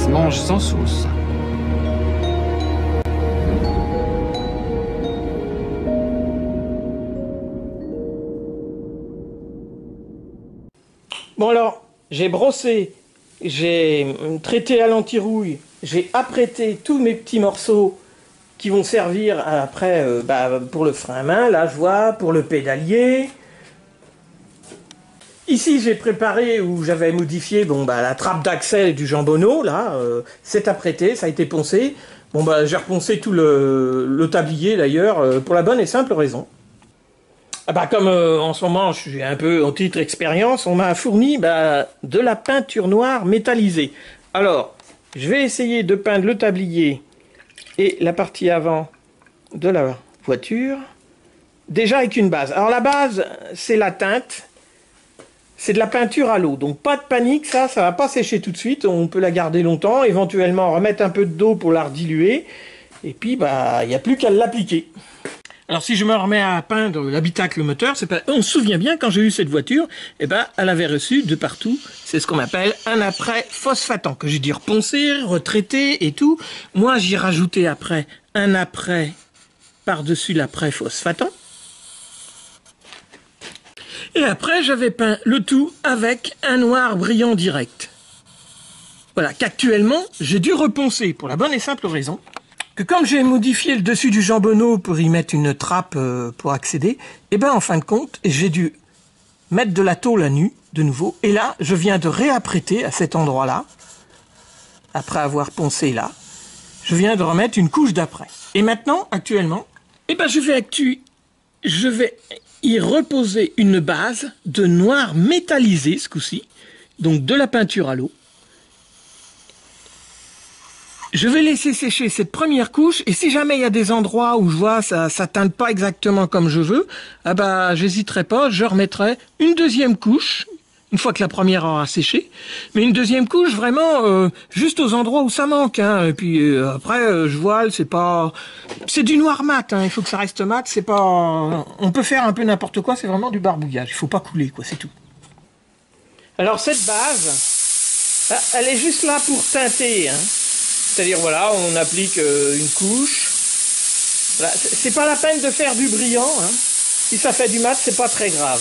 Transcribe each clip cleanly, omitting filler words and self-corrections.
se mange sans sauce. Bon alors, j'ai brossé, j'ai traité à l'anti-rouille, j'ai apprêté tous mes petits morceaux qui vont servir après pour le frein à main, là je vois, pour le pédalier. Ici j'ai préparé, où j'avais modifié la trappe d'accès du jambonneau, là, c'est apprêté, ça a été poncé. J'ai reponcé tout le tablier d'ailleurs, pour la bonne et simple raison. Comme en ce moment je suis un peu en titre expérience, on m'a fourni de la peinture noire métallisée. Alors, je vais essayer de peindre le tablier et la partie avant de la voiture, déjà avec une base. Alors la base, c'est la teinte, c'est de la peinture à l'eau, donc pas de panique, ça va pas sécher tout de suite, on peut la garder longtemps, éventuellement remettre un peu d'eau pour la rediluer, et puis il n'y a plus qu'à l'appliquer. Alors si je me remets à peindre l'habitacle moteur, on se souvient bien quand j'ai eu cette voiture, elle avait reçu de partout, c'est ce qu'on appelle un après phosphatant, que j'ai dû reponcer, retraiter et tout. Moi j'y rajoutais après un après par-dessus l'après phosphatant. Et après j'avais peint le tout avec un noir brillant direct. Voilà, qu'actuellement j'ai dû reponcer pour la bonne et simple raison que comme j'ai modifié le dessus du jambonneau pour y mettre une trappe pour accéder, en fin de compte, j'ai dû mettre de la tôle à nu, de nouveau. Et là, je viens de réapprêter à cet endroit-là, après avoir poncé là, je viens de remettre une couche d'après. Et maintenant, actuellement, je vais y reposer une base de noir métallisé, ce coup-ci, donc de la peinture à l'eau. Je vais laisser sécher cette première couche, et si jamais il y a des endroits où je vois ça teinte pas exactement comme je veux, j'hésiterai pas, je remettrai une deuxième couche, une fois que la première aura séché, mais une deuxième couche vraiment juste aux endroits où ça manque, hein. Et puis après je voile, c'est du noir mat, hein. Il faut que ça reste mat, on peut faire un peu n'importe quoi, c'est vraiment du barbouillage, il faut pas couler quoi, c'est tout. Alors cette base, elle est juste là pour teinter, hein. C'est-à-dire, voilà, on applique une couche. Voilà. C'est pas la peine de faire du brillant, hein. Si ça fait du mat, c'est pas très grave.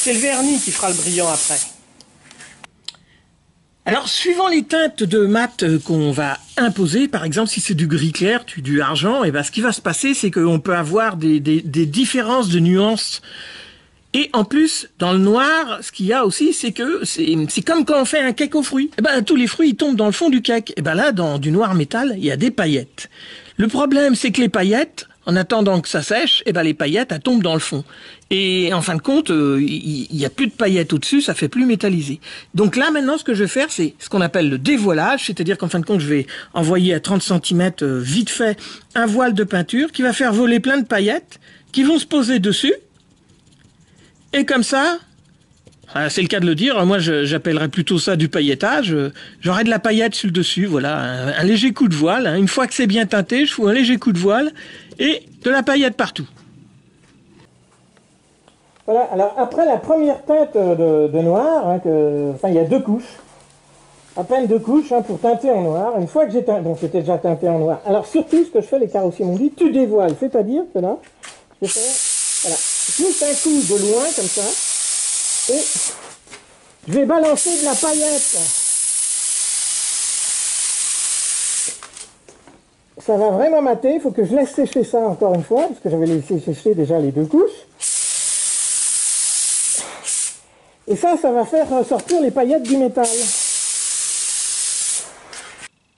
C'est le vernis qui fera le brillant après. Alors, suivant les teintes de mat qu'on va imposer, par exemple, si c'est du gris clair, du argent, ce qui va se passer, c'est qu'on peut avoir des différences de nuances. Et en plus, dans le noir, ce qu'il y a aussi, c'est que c'est comme quand on fait un cake aux fruits. Tous les fruits ils tombent dans le fond du cake. Là, dans du noir métal, il y a des paillettes. Le problème, c'est que les paillettes, en attendant que ça sèche, les paillettes, elles tombent dans le fond. Et en fin de compte, il y a plus de paillettes au-dessus, ça fait plus métallisé. Donc là, maintenant, ce que je vais faire, c'est ce qu'on appelle le dévoilage, c'est-à-dire qu'en fin de compte, je vais envoyer à 30 cm vite fait un voile de peinture qui va faire voler plein de paillettes qui vont se poser dessus. Et comme ça, c'est le cas de le dire, moi j'appellerais plutôt ça du paillettage, j'aurai de la paillette sur le dessus, voilà, un léger coup de voile, hein. Une fois que c'est bien teinté, je fous un léger coup de voile et de la paillette partout. Voilà, alors après la première teinte de noir, hein, il y a deux couches, à peine deux couches pour teinter en noir, une fois que j'ai teinté, c'était déjà teinté en noir. Alors surtout ce que je fais, les carrossiers m'ont dit, tu dévoiles, c'est-à-dire que là, je vais faire... Voilà, juste un coup de loin comme ça, et je vais balancer de la paillette. Ça va vraiment mater, il faut que je laisse sécher ça encore une fois, parce que j'avais laissé sécher déjà les deux couches. Et ça va faire sortir les paillettes du métal.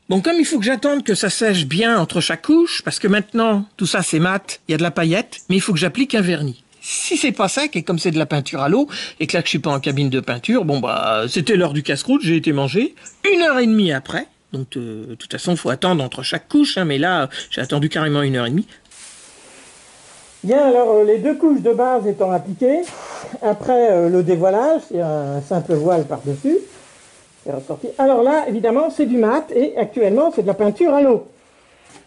Bon, comme il faut que j'attende que ça sèche bien entre chaque couche, parce que maintenant, tout ça c'est mat, il y a de la paillette, mais il faut que j'applique un vernis. Si c'est pas sec, et comme c'est de la peinture à l'eau, et que là que je suis pas en cabine de peinture, c'était l'heure du casse-croûte, j'ai été manger, 1h30 après, donc de toute façon, il faut attendre entre chaque couche, hein, mais là, j'ai attendu carrément 1h30. Bien, alors, les deux couches de base étant appliquées, après le dévoilage, c'est un simple voile par-dessus, alors là, évidemment, c'est du mat et actuellement, c'est de la peinture à l'eau.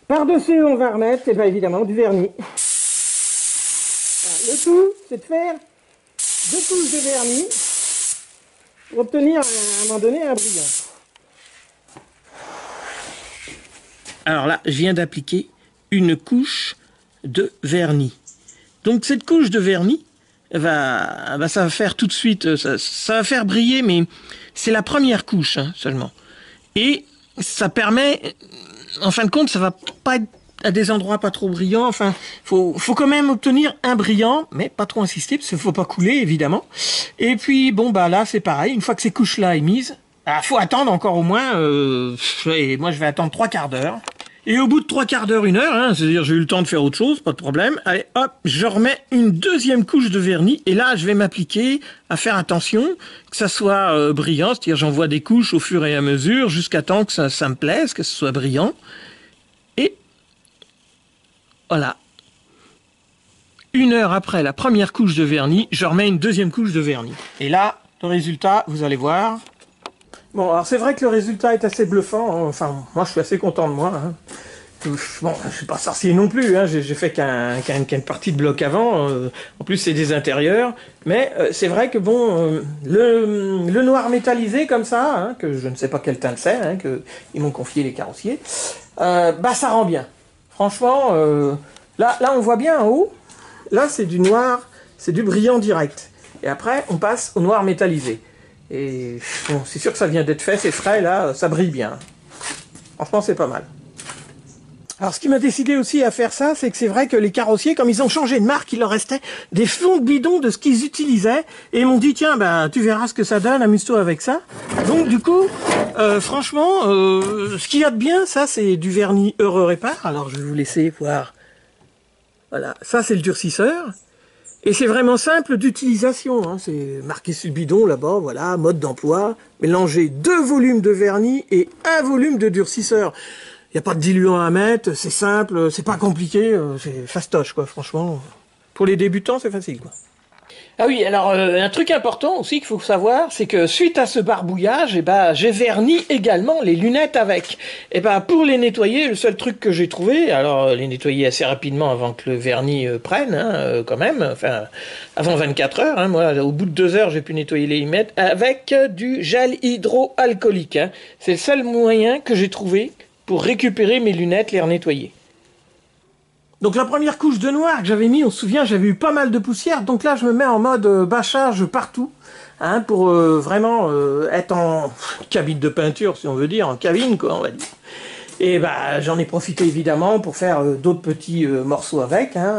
Par-dessus, on va remettre, évidemment, du vernis. Voilà, le tout, c'est de faire deux couches de vernis pour obtenir à un moment donné un brillant. Alors là, je viens d'appliquer une couche de vernis. Donc cette couche de vernis, ça va faire tout de suite, ça va faire briller, mais c'est la première couche hein, seulement. Et ça permet, en fin de compte, ça va pas être à des endroits pas trop brillants. Enfin, faut quand même obtenir un brillant, mais pas trop insister, parce qu'il faut pas couler, évidemment. Et puis, bon, bah là, c'est pareil. Une fois que ces couches-là émises, faut attendre encore au moins, et moi, je vais attendre 3/4 d'heure. Et au bout de 3/4 d'heure, 1 heure, hein, c'est-à-dire j'ai eu le temps de faire autre chose, pas de problème. Allez, hop, je remets une deuxième couche de vernis. Et là, je vais m'appliquer à faire attention que ça soit brillant. C'est-à-dire j'envoie des couches au fur et à mesure jusqu'à temps que ça me plaise, que ce soit brillant. Et voilà. 1 heure après la première couche de vernis, je remets une deuxième couche de vernis. Et là, le résultat, vous allez voir. Bon, alors c'est vrai que le résultat est assez bluffant. Hein. Enfin, moi, je suis assez content de moi. Hein. Bon, je suis pas sorcier non plus. Hein. J'ai fait qu'une partie de bloc avant. En plus, c'est des intérieurs. Mais c'est vrai que bon, le noir métallisé comme ça, hein, que je ne sais pas quelle teinte c'est, hein, que ils m'ont confié les carrossiers, bah ça rend bien. Franchement, là, on voit bien en haut. Là, c'est du noir, c'est du brillant direct. Et après, on passe au noir métallisé. Et bon, c'est sûr que ça vient d'être fait, c'est frais, là, ça brille bien. Franchement, c'est pas mal. Alors, ce qui m'a décidé aussi à faire ça, c'est que c'est vrai que les carrossiers, comme ils ont changé de marque, il leur restait des fonds de bidon de ce qu'ils utilisaient. Et ils m'ont dit, tiens, bah, tu verras ce que ça donne, amuse-toi avec ça. Donc, du coup, franchement, ce qu'il y a de bien, ça, c'est du vernis Heureux Répar. Alors, je vais vous laisser voir. Voilà, ça, c'est le durcisseur. Et c'est vraiment simple d'utilisation, hein. C'est marqué sur le bidon là-bas, voilà, mode d'emploi. Mélanger 2 volumes de vernis et 1 volume de durcisseur. Il n'y a pas de diluant à mettre, c'est simple, c'est pas compliqué, c'est fastoche quoi, franchement. Pour les débutants, c'est facile quoi. Ah oui, alors un truc important aussi qu'il faut savoir, c'est que suite à ce barbouillage, eh ben, j'ai verni également les lunettes avec. Et ben, pour les nettoyer, le seul truc que j'ai trouvé, alors les nettoyer assez rapidement avant que le vernis prenne, hein, quand même, enfin avant 24 heures, hein, moi au bout de 2 heures j'ai pu nettoyer les lunettes avec du gel hydroalcoolique. Hein. C'est le seul moyen que j'ai trouvé pour récupérer mes lunettes, les renettoyer. Donc la première couche de noir que j'avais mis, on se souvient, j'avais eu pas mal de poussière. Donc là, je me mets en mode bâchage partout, hein, pour vraiment être en cabine de peinture, si on veut dire, en cabine, quoi, on va dire. Et bah, j'en ai profité évidemment pour faire d'autres petits morceaux avec, hein,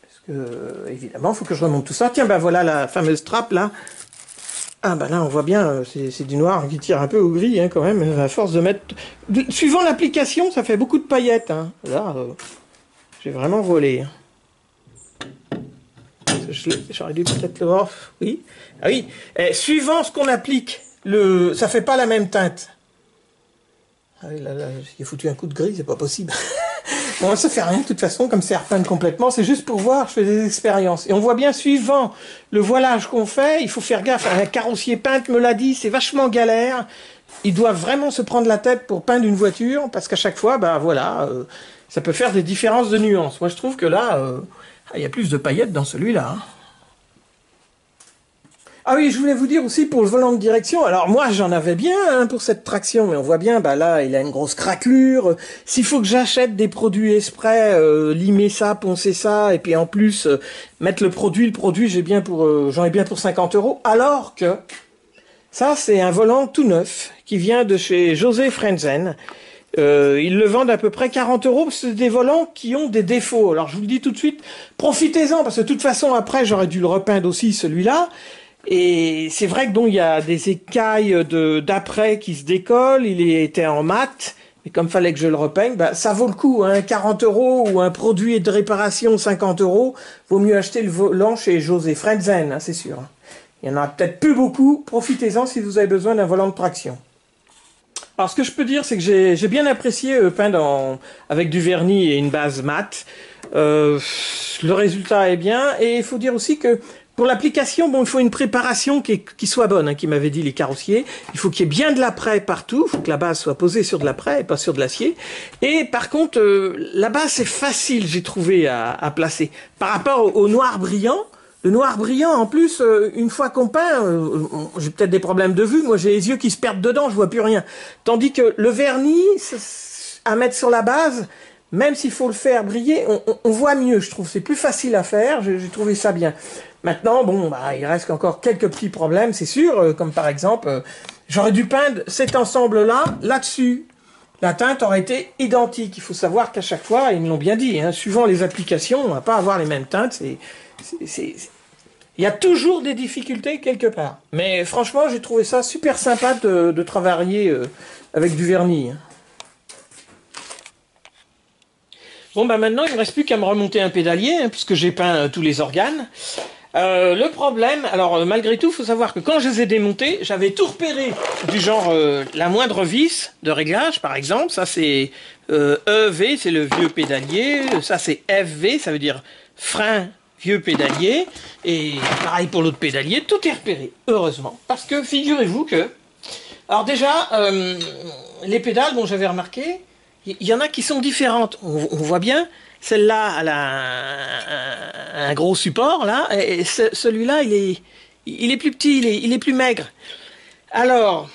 parce que évidemment, il faut que je remonte tout ça. Tiens, bah voilà la fameuse trappe là. Ah bah là, on voit bien, c'est du noir qui tire un peu au gris, hein, quand même, à force de mettre. Suivant l'application, ça fait beaucoup de paillettes, hein. Là. J'ai vraiment volé. J'aurais dû peut-être le voir. Oui. Ah oui. Suivant ce qu'on applique, ça fait pas la même teinte. Ah oui, là, j'ai foutu un coup de gris, c'est pas possible. Bon, ça fait rien de toute façon, comme c'est repeint complètement. C'est juste pour voir, je fais des expériences. Et on voit bien, suivant le voilage qu'on fait, il faut faire gaffe. Un carrossier peintre me l'a dit, c'est vachement galère. Ils doivent vraiment se prendre la tête pour peindre une voiture, parce qu'à chaque fois, bah voilà... ça peut faire des différences de nuances. Moi, je trouve que là, il y a plus de paillettes dans celui-là. Hein. Ah oui, je voulais vous dire aussi pour le volant de direction. Alors moi, j'en avais bien hein, pour cette traction, mais on voit bien, bah là, il a une grosse craquelure. S'il faut que j'achète des produits exprès, limer ça, poncer ça, et puis en plus mettre le produit, j'en ai bien pour 50 €. Alors que ça, c'est un volant tout neuf qui vient de chez José Frenzen. Ils le vendent à peu près 40 €, parce que c'est des volants qui ont des défauts. Alors je vous le dis tout de suite, profitez-en, parce que de toute façon, après, j'aurais dû le repeindre aussi, celui-là. Et c'est vrai que bon, il y a des écailles d'après qui se décollent, il était en mat, mais comme fallait que je le repeigne, bah, ça vaut le coup, hein, 40 € ou un produit de réparation 50 €, vaut mieux acheter le volant chez José Frenzen, hein, c'est sûr. Il y en a peut-être plus beaucoup, profitez-en si vous avez besoin d'un volant de traction. Alors ce que je peux dire, c'est que j'ai bien apprécié peindre avec du vernis et une base mat. Le résultat est bien, et il faut dire aussi que pour l'application, bon, il faut une préparation qui soit bonne, hein, qui m'avait dit les carrossiers. Il faut qu'il y ait bien de l'apprêt partout, il faut que la base soit posée sur de l'apprêt et pas sur de l'acier. Et par contre, la base c'est facile, j'ai trouvé, à placer. Par rapport au noir brillant, Le noir brillant, en plus, une fois qu'on peint, j'ai peut-être des problèmes de vue, moi j'ai les yeux qui se perdent dedans, je vois plus rien. Tandis que le vernis, à mettre sur la base, même s'il faut le faire briller, on voit mieux, je trouve. C'est plus facile à faire, j'ai trouvé ça bien. Maintenant, bon, bah, il reste encore quelques petits problèmes, c'est sûr, comme par exemple, j'aurais dû peindre cet ensemble-là, là-dessus. La teinte aurait été identique. Il faut savoir qu'à chaque fois, ils me l'ont bien dit, hein, suivant les applications, on va pas avoir les mêmes teintes. Il y a toujours des difficultés quelque part. Mais franchement, j'ai trouvé ça super sympa de travailler avec du vernis. Bon, bah maintenant, il ne me reste plus qu'à me remonter un pédalier, hein, puisque j'ai peint tous les organes. Le problème, alors malgré tout, il faut savoir que quand je les ai démontés, j'avais tout repéré, du genre la moindre vis de réglage, par exemple, ça c'est EV, c'est le vieux pédalier, ça c'est FV, ça veut dire frein vieux pédalier, et pareil pour l'autre pédalier, tout est repéré, heureusement, parce que figurez-vous que, alors déjà, les pédales, bon j'avais remarqué, il y en a qui sont différentes, on voit bien. Celle-là, elle a un gros support, là, et celui-là, il est plus petit, il est plus maigre. Alors,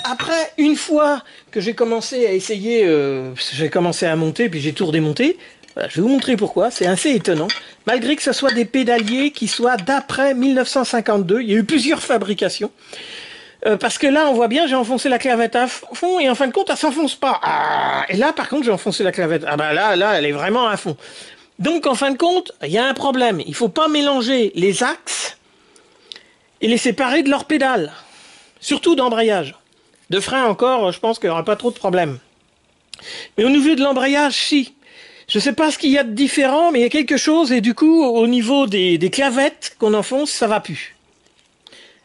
après, une fois que j'ai commencé à essayer, j'ai commencé à monter, puis j'ai tout redémonté, voilà, je vais vous montrer pourquoi, c'est assez étonnant. Malgré que ce soit des pédaliers qui soient d'après 1952, il y a eu plusieurs fabrications. Parce que là, on voit bien, j'ai enfoncé la clavette à fond et en fin de compte, elle s'enfonce pas. Ah, et là, par contre, j'ai enfoncé la clavette. Ah bah là, elle est vraiment à fond. Donc, en fin de compte, il y a un problème. Il faut pas mélanger les axes et les séparer de leurs pédales. Surtout d'embrayage. De frein encore, je pense qu'il n'y aura pas trop de problème. Mais au niveau de l'embrayage, si. Je sais pas ce qu'il y a de différent, mais il y a quelque chose et du coup, au niveau des clavettes qu'on enfonce, ça va plus.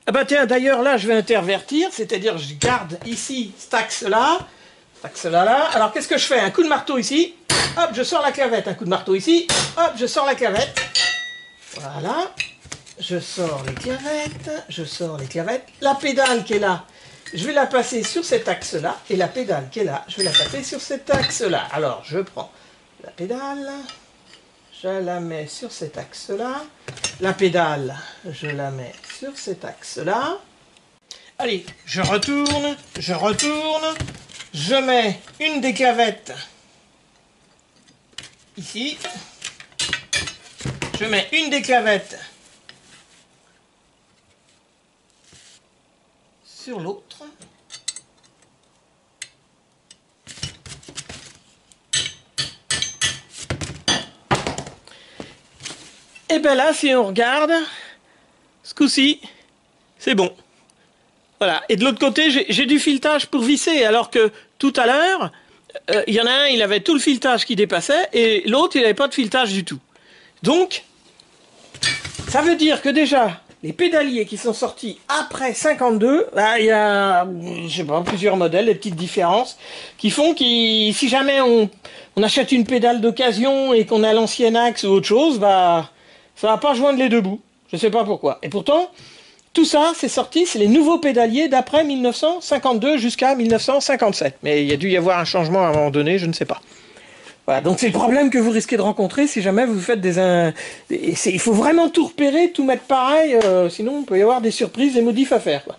Ah bah tiens, d'ailleurs là je vais intervertir, c'est-à-dire je garde ici cet axe-là, là. Alors qu'est-ce que je fais? Un coup de marteau ici, hop, je sors la clavette. Un coup de marteau ici, hop, je sors la clavette. Voilà, je sors les clavettes, La pédale qui est là, je vais la passer sur cet axe-là, et la pédale qui est là, je vais la passer sur cet axe-là. Alors je prends la pédale, je la mets sur cet axe-là. La pédale, je la mets sur cet axe-là. Allez, je retourne, je mets une des clavettes ici. Je mets une des clavettes sur l'autre. Et bien là, si on regarde, ce coup-ci, c'est bon. Voilà. Et de l'autre côté, j'ai du filetage pour visser, alors que tout à l'heure, il y en a un, il avait tout le filetage qui dépassait, et l'autre, il n'avait pas de filetage du tout. Donc, ça veut dire que déjà, les pédaliers qui sont sortis après 52, là, il y a, je sais pas, plusieurs modèles, des petites différences, qui font que si jamais on achète une pédale d'occasion et qu'on a l'ancien axe ou autre chose, bah, ça va pas joindre les deux bouts. Je sais pas pourquoi. Et pourtant, tout ça, c'est sorti, c'est les nouveaux pédaliers d'après 1952 jusqu'à 1957. Mais il y a dû y avoir un changement à un moment donné, je ne sais pas. Voilà, donc c'est le problème que vous risquez de rencontrer si jamais vous faites il faut vraiment tout repérer, tout mettre pareil, sinon il peut y avoir des surprises, des modifs à faire, quoi.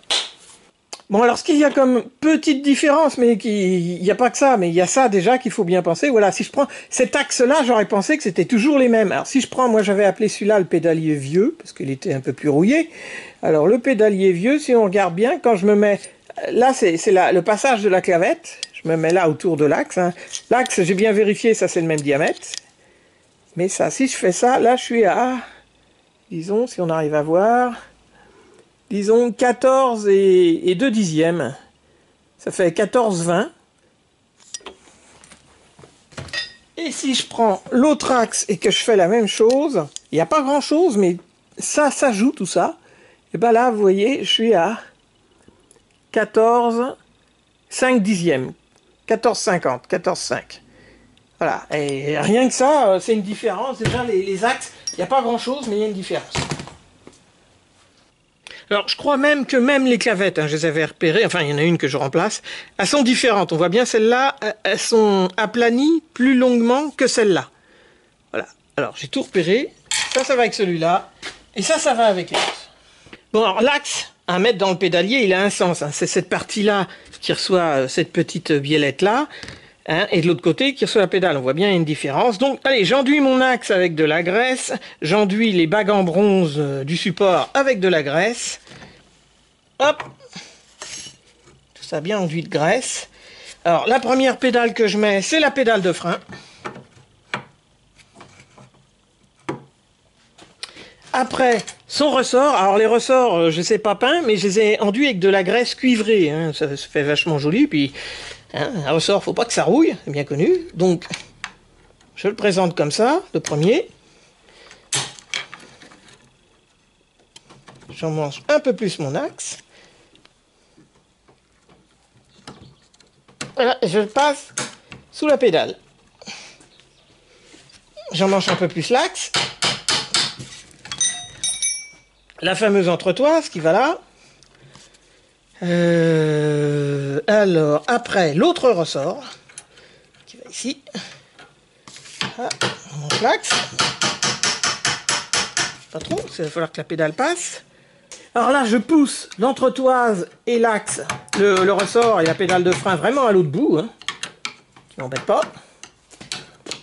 Bon, alors ce qu'il y a comme petite différence, mais il n'y a pas que ça, mais il y a ça déjà qu'il faut bien penser. Voilà, si je prends cet axe-là, j'aurais pensé que c'était toujours les mêmes. Alors si je prends, moi j'avais appelé celui-là le pédalier vieux, parce qu'il était un peu plus rouillé. Alors le pédalier vieux, si on regarde bien, quand je me mets... Là, c'est le passage de la clavette. Je me mets là autour de l'axe. Hein. L'axe, j'ai bien vérifié, ça c'est le même diamètre. Mais ça, si je fais ça, là je suis à... Disons, si on arrive à voir... Disons 14 et 2 dixièmes. Ça fait 14,20. Et si je prends l'autre axe et que je fais la même chose, il n'y a pas grand chose, mais ça joue tout ça. Et bien là, vous voyez, je suis à 14,5 dixièmes. 14,50, 14,5. Voilà. Et rien que ça, c'est une différence. Déjà, les axes, il n'y a pas grand chose, mais il y a une différence. Alors, je crois même que même les clavettes, hein, je les avais repérées, enfin, il y en a une que je remplace, elles sont différentes. On voit bien, celles-là, elles sont aplanies plus longuement que celles-là. Voilà. Alors, j'ai tout repéré. Ça va avec celui-là. Et ça va avec l'axe. Bon, alors l'axe à mettre dans le pédalier, il a un sens. Hein. C'est cette partie-là qui reçoit cette petite biellette-là, hein, et de l'autre côté qui reçoit la pédale. On voit bien une différence. Donc, allez, j'enduis mon axe avec de la graisse. J'enduis les bagues en bronze du support avec de la graisse. Hop. Tout ça bien enduit de graisse. Alors, la première pédale que je mets, c'est la pédale de frein. Après, son ressort. Alors, les ressorts, je ne sais pas peint, mais je les ai enduits avec de la graisse cuivrée. Hein. Ça fait vachement joli. Puis, hein, un ressort, faut pas que ça rouille, c'est bien connu. Donc, je le présente comme ça, le premier. J'en mange un peu plus mon axe. Voilà, je le passe sous la pédale. J'en mange un peu plus l'axe. La fameuse entretoise qui va là. Alors, après, l'autre ressort qui va ici. Ah, on monte l'axe. Pas trop, il va falloir que la pédale passe. Alors là, je pousse l'entretoise et l'axe, le ressort et la pédale de frein vraiment à l'autre bout, hein, qui m'embête pas.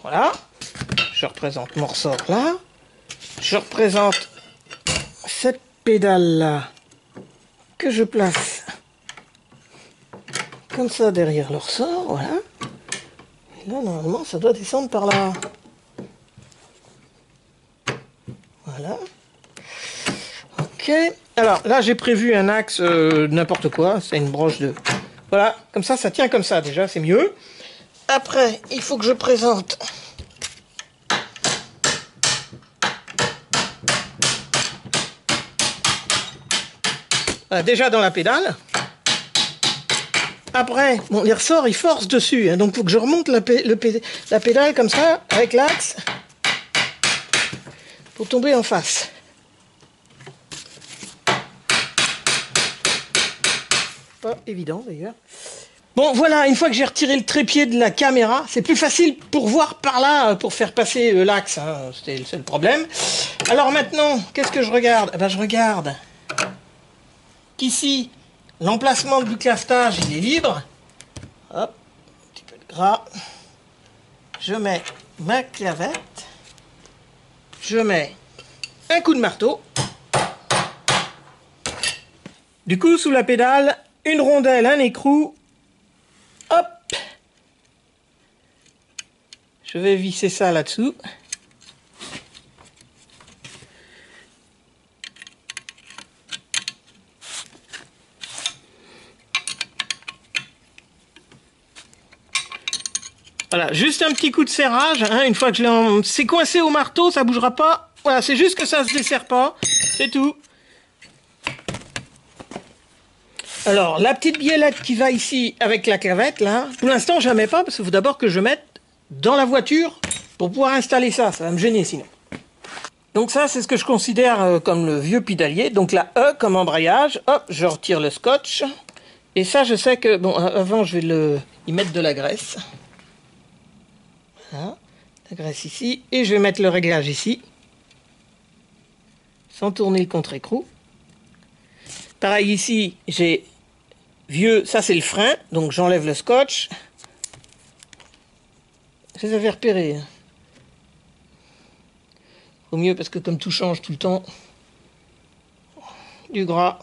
Voilà. Je représente mon ressort là. Je représente cette pédale là que je place comme ça derrière le ressort, voilà. Et là, normalement, ça doit descendre par là. Voilà. Ok. Alors là, j'ai prévu un axe n'importe quoi. C'est une broche de... Voilà. Comme ça tient comme ça déjà, c'est mieux. Après, il faut que je présente... Voilà, déjà dans la pédale. Après, bon, les ressorts, ils forcent dessus. Hein, donc, il faut que je remonte la pédale comme ça, avec l'axe, pour tomber en face. Pas évident, d'ailleurs. Bon, voilà, une fois que j'ai retiré le trépied de la caméra, c'est plus facile pour voir par là, pour faire passer l'axe. Hein, c'était le seul problème. Alors maintenant, qu'est-ce que je regarde? Eh ben, je regarde qu'ici, l'emplacement du clavetage, il est libre. Hop, un petit peu de gras. Je mets ma clavette. Je mets un coup de marteau. Du coup, sous la pédale, une rondelle, un écrou. Hop. Je vais visser ça là-dessous. Voilà, juste un petit coup de serrage, hein, une fois que je l'ai c'est coincé au marteau, ça bougera pas. Voilà, c'est juste que ça se desserre pas, c'est tout. Alors, la petite biellette qui va ici avec la clavette, là, pour l'instant, je la mets pas, parce qu'il faut d'abord que je mette dans la voiture pour pouvoir installer ça. Ça va me gêner sinon. Donc ça, c'est ce que je considère comme le vieux pédalier. Donc la E comme embrayage, hop, je retire le scotch. Et ça, je sais que, bon, avant, je vais y mettre de la graisse. Voilà, la graisse ici. Et je vais mettre le réglage ici. Sans tourner le contre-écrou. Pareil ici, j'ai vieux, ça c'est le frein, donc j'enlève le scotch. Je les avais repérés. Au mieux parce que comme tout change tout le temps, du gras.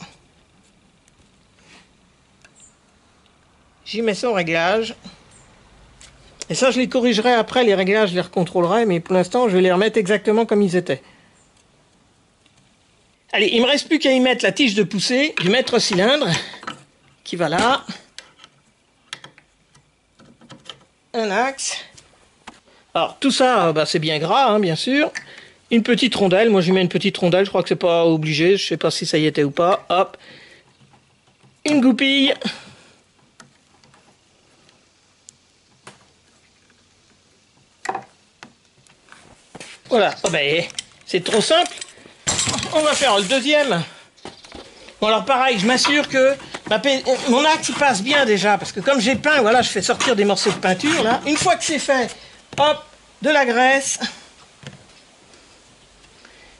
J'y mets son réglage. Et ça je les corrigerai après, les réglages je les recontrôlerai, mais pour l'instant je vais les remettre exactement comme ils étaient. Allez, il me reste plus qu'à y mettre la tige de poussée du maître-cylindre, qui va là. Un axe. Alors, tout ça, bah, c'est bien gras, hein, bien sûr. Une petite rondelle, moi j'y mets une petite rondelle, je crois que c'est pas obligé, je sais pas si ça y était ou pas. Hop. Une goupille. Voilà, oh ben, c'est trop simple. On va faire le deuxième. Bon alors pareil, je m'assure que mon axe passe bien déjà, parce que comme j'ai peint, voilà, je fais sortir des morceaux de peinture là. Une fois que c'est fait, hop, de la graisse.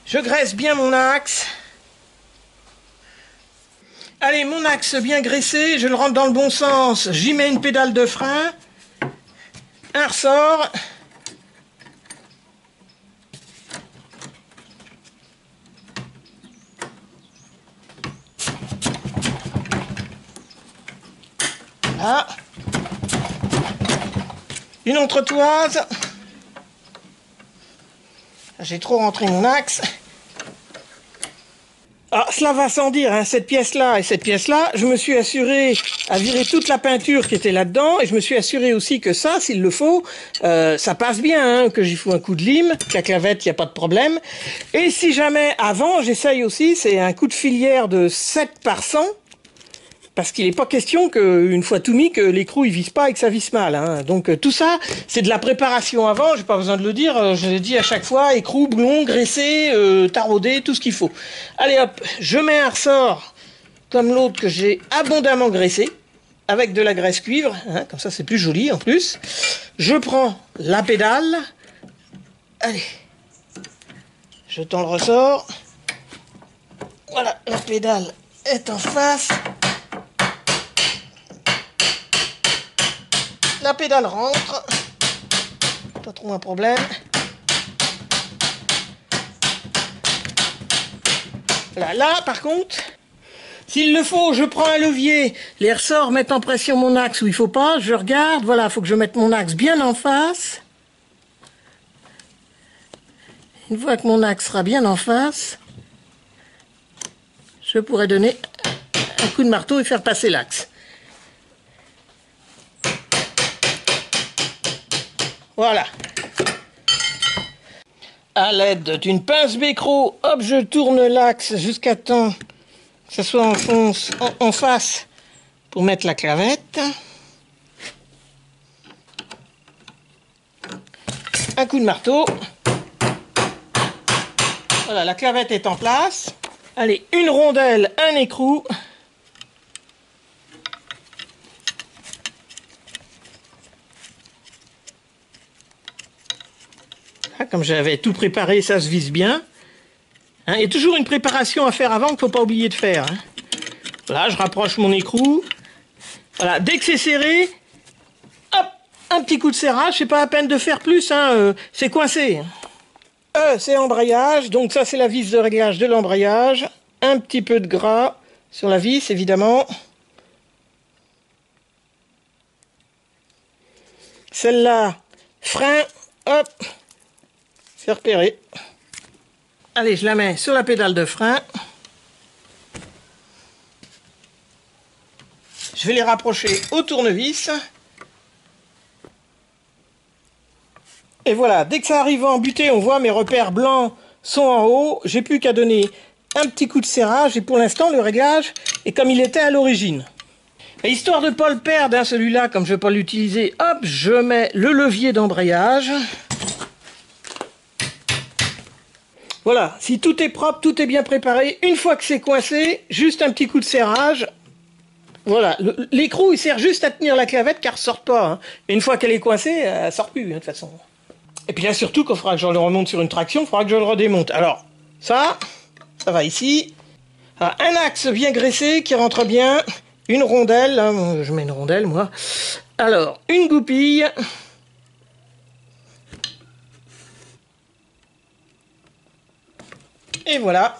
Je graisse bien mon axe. Allez, mon axe bien graissé, je le rentre dans le bon sens. J'y mets une pédale de frein. Un ressort. Là. Une entretoise. J'ai trop rentré mon axe. Ah, cela va sans dire, hein, cette pièce-là et cette pièce-là, je me suis assuré à virer toute la peinture qui était là-dedans, et je me suis assuré aussi que ça, s'il le faut, ça passe bien, hein, que j'y fous un coup de lime, que la clavette, il n'y a pas de problème. Et si jamais, avant, j'essaye aussi, c'est un coup de filière de 7 par 100, parce qu'il n'est pas question qu'une fois tout mis, que l'écrou il visse pas et que ça visse mal. Hein. Donc tout ça, c'est de la préparation avant, j'ai pas besoin de le dire, je l'ai dit à chaque fois, écrou, boulon, graissé, taraudé, tout ce qu'il faut. Allez hop, je mets un ressort comme l'autre que j'ai abondamment graissé, avec de la graisse cuivre, hein, comme ça c'est plus joli en plus. Je prends la pédale, allez, je tends le ressort, voilà, la pédale est en face. La pédale rentre, pas trop un problème. Là, par contre, s'il le faut, je prends un levier, les ressorts mettent en pression mon axe où il faut pas, je regarde, voilà, il faut que je mette mon axe bien en face. Une fois que mon axe sera bien en face, je pourrai donner un coup de marteau et faire passer l'axe. Voilà. À l'aide d'une pince bécro, hop, je tourne l'axe jusqu'à temps que ça soit en face pour mettre la clavette. Un coup de marteau. Voilà, la clavette est en place. Allez, une rondelle, un écrou. Comme j'avais tout préparé, ça se visse bien. Hein, il y a toujours une préparation à faire avant qu'il ne faut pas oublier de faire. Hein. Voilà, je rapproche mon écrou. Voilà, dès que c'est serré, hop, un petit coup de serrage, c'est pas la peine de faire plus, hein, c'est coincé. C'est embrayage, donc ça c'est la vis de réglage de l'embrayage. Un petit peu de gras sur la vis, évidemment. Celle-là, frein, hop. C'est repéré. Allez, je la mets sur la pédale de frein. Je vais les rapprocher au tournevis. Et voilà, dès que ça arrive à embuter, on voit mes repères blancs sont en haut. J'ai plus qu'à donner un petit coup de serrage. Et pour l'instant, le réglage est comme il était à l'origine. Et histoire de ne pas le perdre, hein, celui-là, comme je ne vais pas l'utiliser, hop, je mets le levier d'embrayage. Voilà, si tout est propre, tout est bien préparé, une fois que c'est coincé, juste un petit coup de serrage. Voilà, l'écrou il sert juste à tenir la clavette car elle ne sort pas. Hein. Et une fois qu'elle est coincée, elle ne sort plus, hein, de toute façon. Et puis là surtout, quand il faudra que je le remonte sur une traction, il faudra que je le redémonte. Alors, ça va ici. Alors, un axe bien graissé qui rentre bien. Une rondelle, hein, je mets une rondelle moi. Alors, une goupille. Et voilà.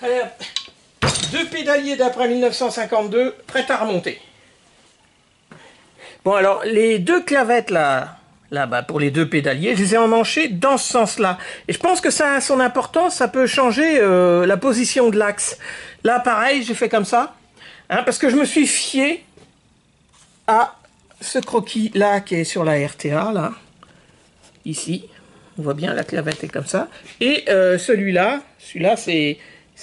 Allez hop. 2 pédaliers d'après 1952, prêts à remonter. Bon alors, les 2 clavettes là bah, pour les 2 pédaliers, je les ai emmanchées dans ce sens-là. Et je pense que ça a son importance, ça peut changer la position de l'axe. Là pareil, j'ai fait comme ça. Hein, parce que je me suis fié à ce croquis-là qui est sur la RTA, là. Ici. On voit bien, la clavette est comme ça. Et celui-là, c'est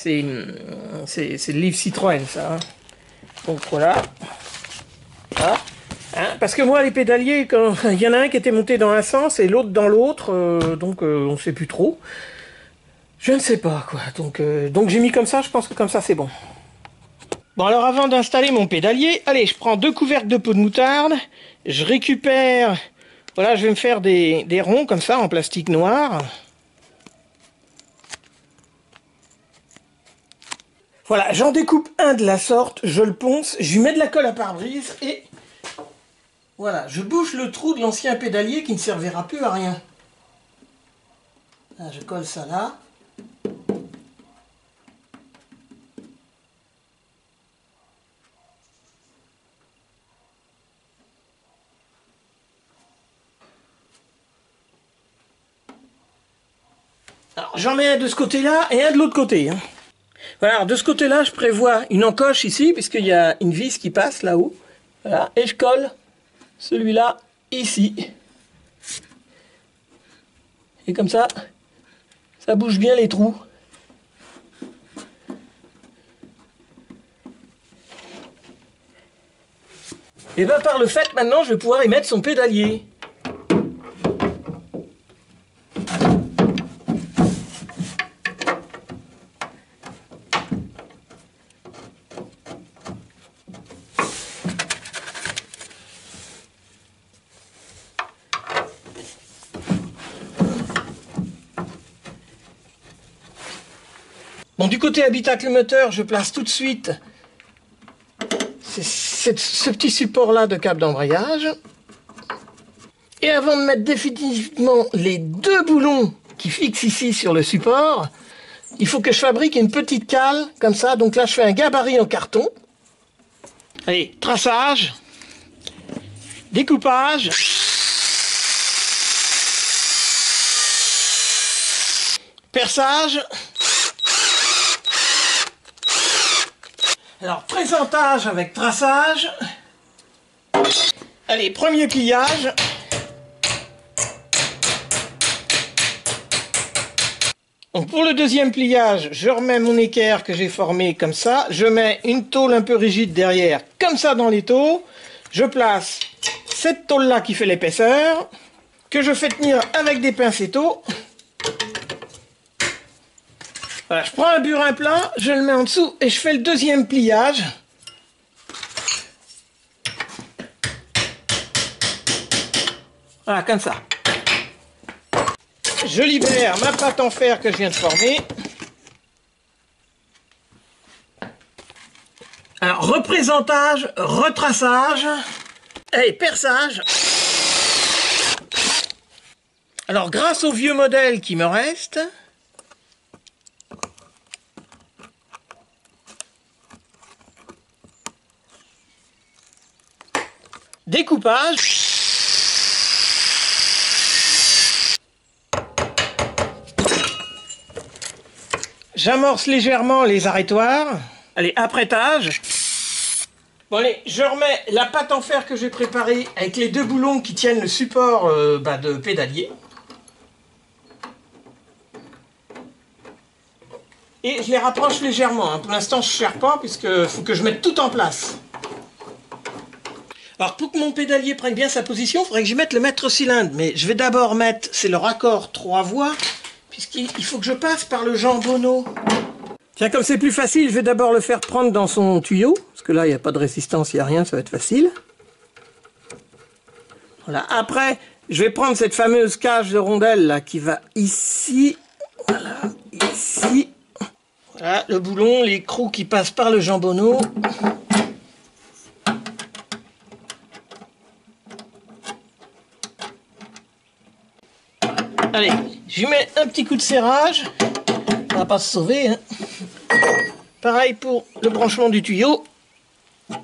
le livre Citroën, ça. Hein. Donc voilà. Ah. Hein, parce que moi, les pédaliers, il y en a un qui était monté dans un sens et l'autre dans l'autre, donc on ne sait plus trop. Je ne sais pas, quoi. Donc j'ai mis comme ça, je pense que comme ça, c'est bon. Bon, alors avant d'installer mon pédalier, allez, je prends 2 couvercles de peau de moutarde, je récupère... Voilà, je vais me faire des ronds comme ça, en plastique noir. Voilà, j'en découpe un de la sorte, je le ponce, je lui mets de la colle à pare-brise et voilà, je bouche le trou de l'ancien pédalier qui ne servira plus à rien. Là, je colle ça là. Alors, j'en mets un de ce côté-là et un de l'autre côté. Hein. Voilà, alors de ce côté-là, je prévois une encoche ici, puisqu'il y a une vis qui passe là-haut. Voilà, et je colle celui-là ici. Et comme ça bouge bien les trous. Et bien par le fait, maintenant, je vais pouvoir y mettre son pédalier. Bon, du côté habitacle moteur, je place tout de suite ce petit support-là de câble d'embrayage. Et avant de mettre définitivement les deux boulons qui fixent ici sur le support, il faut que je fabrique une petite cale, comme ça. Donc là, je fais un gabarit en carton. Allez, traçage, découpage. Perçage. Alors, présentage avec traçage. Allez, premier pliage. Donc pour le deuxième pliage, je remets mon équerre que j'ai formé comme ça. Je mets une tôle un peu rigide derrière, comme ça dans l'étau. Je place cette tôle-là qui fait l'épaisseur, que je fais tenir avec des pincettos. Voilà, je prends un burin plat, je le mets en dessous et je fais le deuxième pliage. Voilà, comme ça. Je libère ma pâte en fer que je viens de former. Alors, représentage, retraçage et perçage. Alors, grâce au vieux modèle qui me reste, découpage. J'amorce légèrement les arrêtoirs. Allez, apprêtage. Bon allez, je remets la pâte en fer que j'ai préparée avec les deux boulons qui tiennent le support de pédalier. Et je les rapproche légèrement. Hein. Pour l'instant, je ne serre pas puisqu'il faut que je mette tout en place. Alors pour que mon pédalier prenne bien sa position, il faudrait que j'y mette le mètre-cylindre. Mais je vais d'abord mettre, c'est le raccord 3 voies, puisqu'il faut que je passe par le jambonneau. Tiens, comme c'est plus facile, je vais d'abord le faire prendre dans son tuyau, parce que là, il n'y a pas de résistance, il n'y a rien, ça va être facile. Voilà. Après, je vais prendre cette fameuse cage de rondelle là, qui va ici. Voilà, ici. Voilà, le boulon, l'écrou qui passe par le jambonneau. Allez, je lui mets un petit coup de serrage. Ça va pas se sauver. Hein. Pareil pour le branchement du tuyau.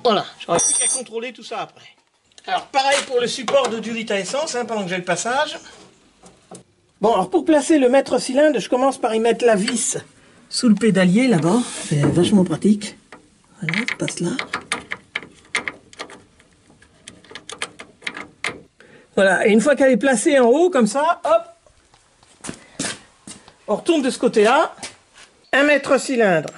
Voilà, j'aurai plus qu'à contrôler tout ça après. Alors pareil pour le support de durite à essence, hein, pendant que j'ai le passage. Bon, alors pour placer le mètre-cylindre, je commence par y mettre la vis sous le pédalier là-bas. C'est vachement pratique. Voilà, ça passe là. Voilà, et une fois qu'elle est placée en haut, comme ça, hop, on retourne de ce côté-là. Un mètre-cylindre.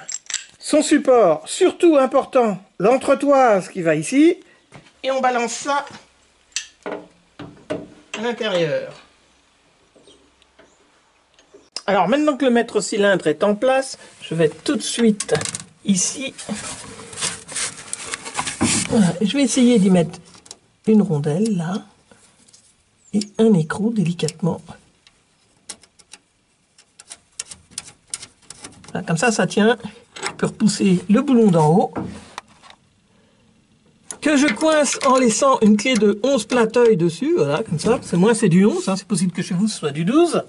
Son support, surtout important, l'entretoise qui va ici. Et on balance ça à l'intérieur. Alors maintenant que le mètre-cylindre est en place, je vais tout de suite ici. Voilà, je vais essayer d'y mettre une rondelle là. Et un écrou délicatement. Voilà, comme ça, ça tient. peux repousser le boulon d'en haut, que je coince en laissant une clé de 11 plateuil dessus, voilà, comme ça, parce que moi c'est du 11, hein, c'est possible que chez vous ce soit du 12.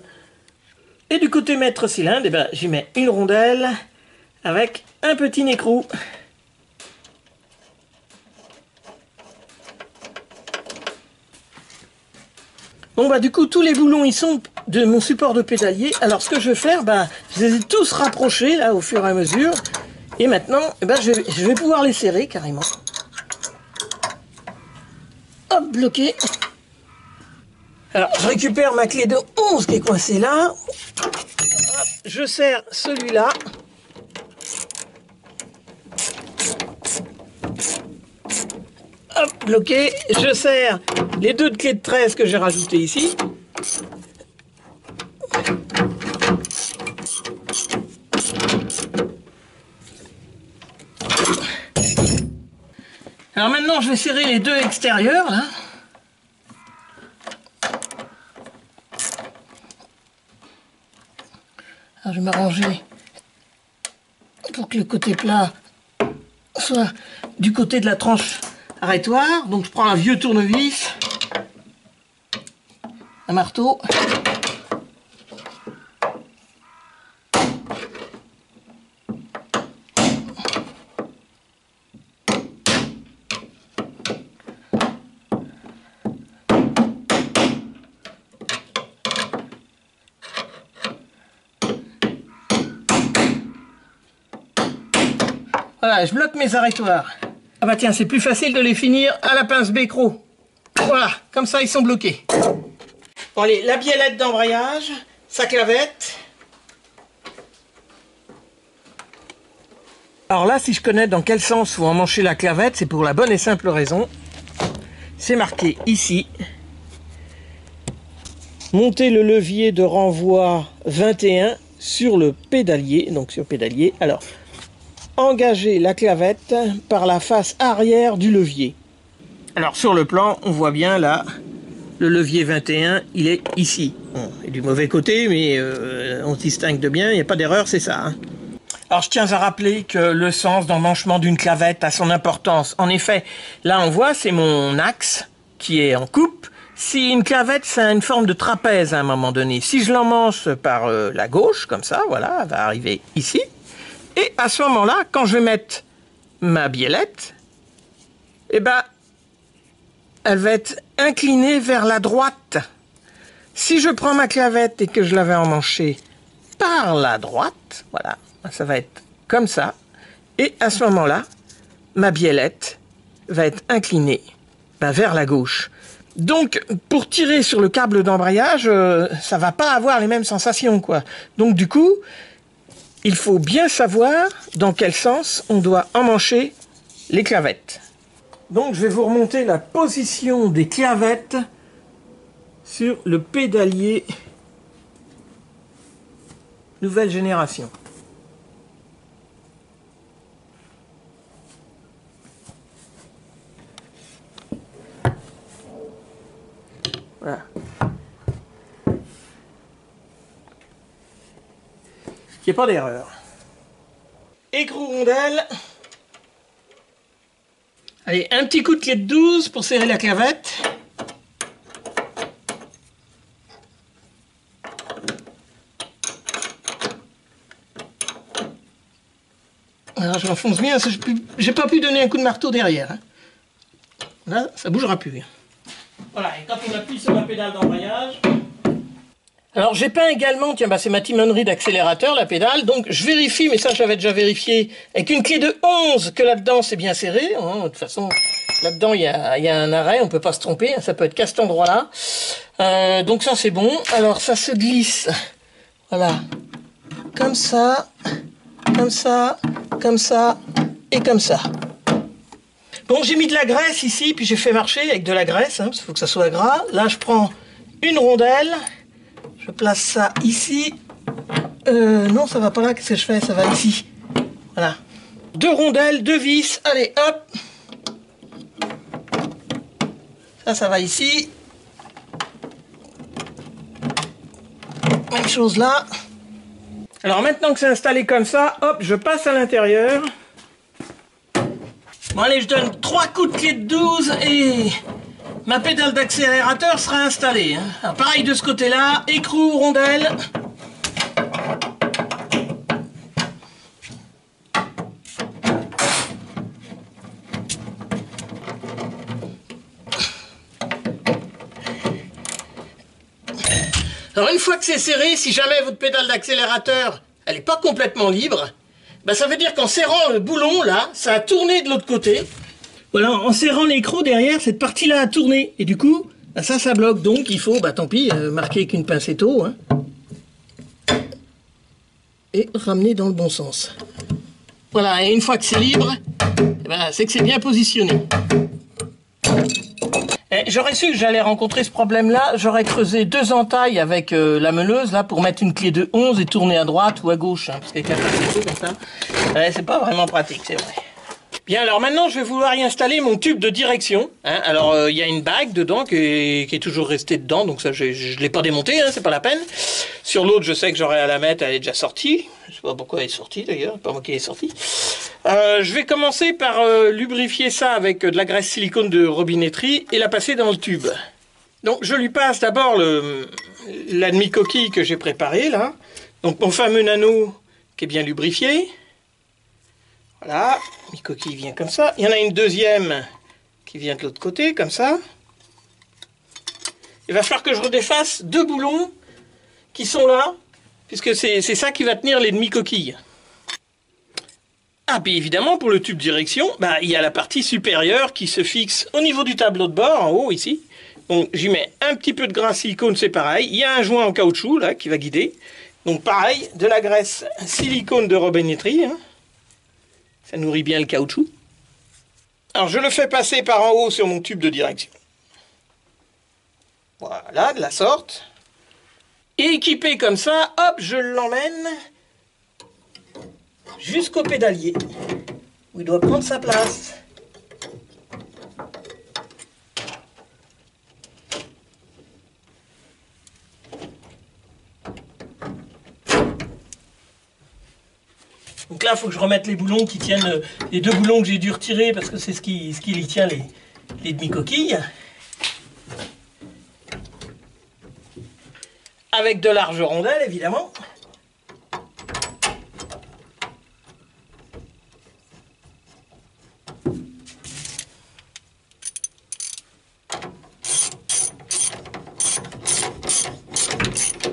Et du côté maître cylindre, eh ben, j'y mets une rondelle avec un petit écrou. Bon bah du coup tous les boulons ils sont de mon support de pédalier. Alors ce que je vais faire, bah, je les ai tous rapprochés là au fur et à mesure. Et maintenant, eh ben, je vais pouvoir les serrer carrément. Hop, bloqué. Alors je récupère ma clé de 11 qui est coincée là. Hop, je serre celui-là. Hop, bloqué. Je serre les deux clés de 13 que j'ai rajoutées ici. Alors maintenant, je vais serrer les deux extérieurs, là. Alors, je vais m'arranger pour que le côté plat soit du côté de la tranche arrêtoire. Donc je prends un vieux tournevis, un marteau. Voilà, je bloque mes arrêtoirs. Ah bah tiens, c'est plus facile de les finir à la pince Bécro. Voilà, comme ça ils sont bloqués. Bon allez, la biellette d'embrayage, sa clavette. Alors là, si je connais dans quel sens faut emmancher la clavette, c'est pour la bonne et simple raison. C'est marqué ici. Montez le levier de renvoi 21 sur le pédalier, donc sur pédalier. Alors, engager la clavette par la face arrière du levier. Alors sur le plan, on voit bien là, le levier 21, il est ici. Bon, il est du mauvais côté, mais on distingue de bien, il n'y a pas d'erreur, c'est ça. Hein. Alors je tiens à rappeler que le sens d'emmanchement d'une clavette a son importance. En effet, là on voit, c'est mon axe qui est en coupe. Si une clavette, ça a une forme de trapèze à un moment donné. Si je l'emmanche par la gauche, comme ça, voilà, elle va arriver ici. Et à ce moment-là, quand je vais mettre ma biellette, eh ben, elle va être inclinée vers la droite. Si je prends ma clavette et que je la vais emmancher par la droite, voilà, ça va être comme ça. Et à ce moment-là, ma biellette va être inclinée vers la gauche. Donc, pour tirer sur le câble d'embrayage, ça va pas avoir les mêmes sensations, quoi. Donc, du coup, il faut bien savoir dans quel sens on doit emmancher les clavettes. Donc je vais vous remonter la position des clavettes sur le pédalier nouvelle génération. Voilà. Qu'il n'y ait pas d'erreur. Écrou rondelle. Allez, un petit coup de clé de 12 pour serrer la clavette. Alors je l'enfonce bien, j'ai pas pu donner un coup de marteau derrière. Hein. Là, ça bougera plus. Voilà, et quand on appuie sur la pédale d'embrayage... Alors j'ai peint également, tiens, bah, c'est ma timonerie d'accélérateur, la pédale, donc je vérifie, mais ça j'avais déjà vérifié, avec une clé de 11 que là-dedans c'est bien serré. Hein, de toute façon, là-dedans il y a un arrêt, on peut pas se tromper, hein, ça peut être qu'à cet endroit-là. Donc ça c'est bon. Alors ça se glisse, voilà, comme ça, comme ça, comme ça et comme ça. Bon, j'ai mis de la graisse ici, puis j'ai fait marcher avec de la graisse, hein, parce qu'il faut que ça soit gras. Là je prends une rondelle. Je place ça ici. Non, ça va pas là. Qu'est-ce que je fais? Ça va ici. Voilà. 2 rondelles, 2 vis. Allez, hop. Ça va ici. Même chose là. Alors maintenant que c'est installé comme ça, hop, je passe à l'intérieur. Bon allez, je donne 3 coups de clé de 12 et ma pédale d'accélérateur sera installée. Alors pareil de ce côté-là, écrou, rondelle. Alors une fois que c'est serré, si jamais votre pédale d'accélérateur elle n'est pas complètement libre, bah ça veut dire qu'en serrant le boulon là, ça a tourné de l'autre côté. Voilà, en serrant l'écrou derrière, cette partie-là a tourné. Et du coup, bah ça bloque. Donc il faut, bah tant pis, marquer avec une pincetto. Hein, et ramener dans le bon sens. Voilà, et une fois que c'est libre, eh ben, c'est que c'est bien positionné. J'aurais su que j'allais rencontrer ce problème-là, j'aurais creusé 2 entailles avec la meuleuse là pour mettre une clé de 11 et tourner à droite ou à gauche, hein, parce qu'avec un pincetto comme ça, c'est pas vraiment pratique, c'est vrai. Bien, alors maintenant je vais vouloir y installer mon tube de direction. Hein. Alors il y a une bague dedans qui est toujours restée dedans, donc ça je l'ai pas démonté, hein, c'est pas la peine. Sur l'autre je sais que j'aurai à la mettre, elle est déjà sortie. Je sais pas pourquoi elle est sortie d'ailleurs, c'est pas moi qui l'ai sortie. Je vais commencer par lubrifier ça avec de la graisse silicone de robinetterie et la passer dans le tube. Donc je lui passe d'abord la demi-coquille que j'ai préparée là. Donc mon fameux nano qui est bien lubrifié. Voilà, mi-coquille vient comme ça. Il y en a une deuxième qui vient de l'autre côté, comme ça. Il va falloir que je redéfasse 2 boulons qui sont là, puisque c'est ça qui va tenir les demi-coquilles. Ah, puis évidemment, pour le tube direction, bah, il y a la partie supérieure qui se fixe au niveau du tableau de bord, en haut, ici. Donc, j'y mets un petit peu de graisse silicone, c'est pareil. Il y a un joint en caoutchouc, là, qui va guider. Donc, pareil, de la graisse silicone de robinetterie, hein. Ça nourrit bien le caoutchouc. Alors, je le fais passer par en haut sur mon tube de direction. Voilà, de la sorte. Et équipé comme ça, hop, je l'emmène jusqu'au pédalier, où il doit prendre sa place. Donc là, il faut que je remette les boulons qui tiennent, les 2 boulons que j'ai dû retirer, parce que c'est ce qui y tient les demi-coquilles. Avec de larges rondelles, évidemment.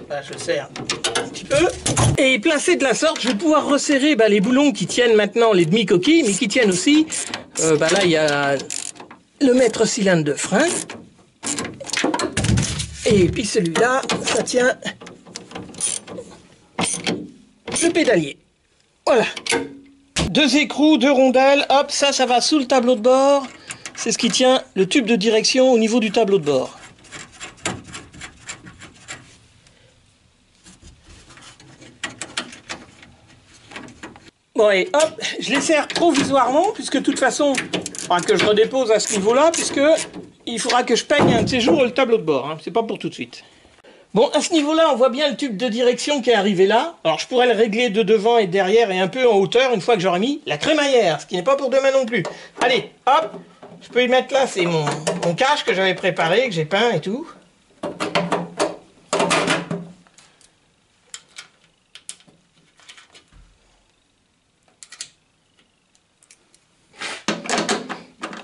Là, je serre un petit peu. Et placé de la sorte, je vais pouvoir resserrer les boulons qui tiennent maintenant les demi-coquilles, mais qui tiennent aussi, là, il y a le mètre cylindre de frein. Et puis celui-là, ça tient le pédalier. Voilà. 2 écrous, 2 rondelles, hop, ça va sous le tableau de bord. C'est ce qui tient le tube de direction au niveau du tableau de bord. Bon et hop, je les serre provisoirement, puisque de toute façon, il faudra que je redépose à ce niveau-là, puisque il faudra que je peigne un de ces jours le tableau de bord, hein. C'est pas pour tout de suite. Bon, à ce niveau-là, on voit bien le tube de direction qui est arrivé là. Alors, je pourrais le régler de devant et derrière et un peu en hauteur une fois que j'aurai mis la crémaillère, ce qui n'est pas pour demain non plus. Allez, hop, je peux y mettre là, c'est mon cache que j'avais préparé, que j'ai peint et tout.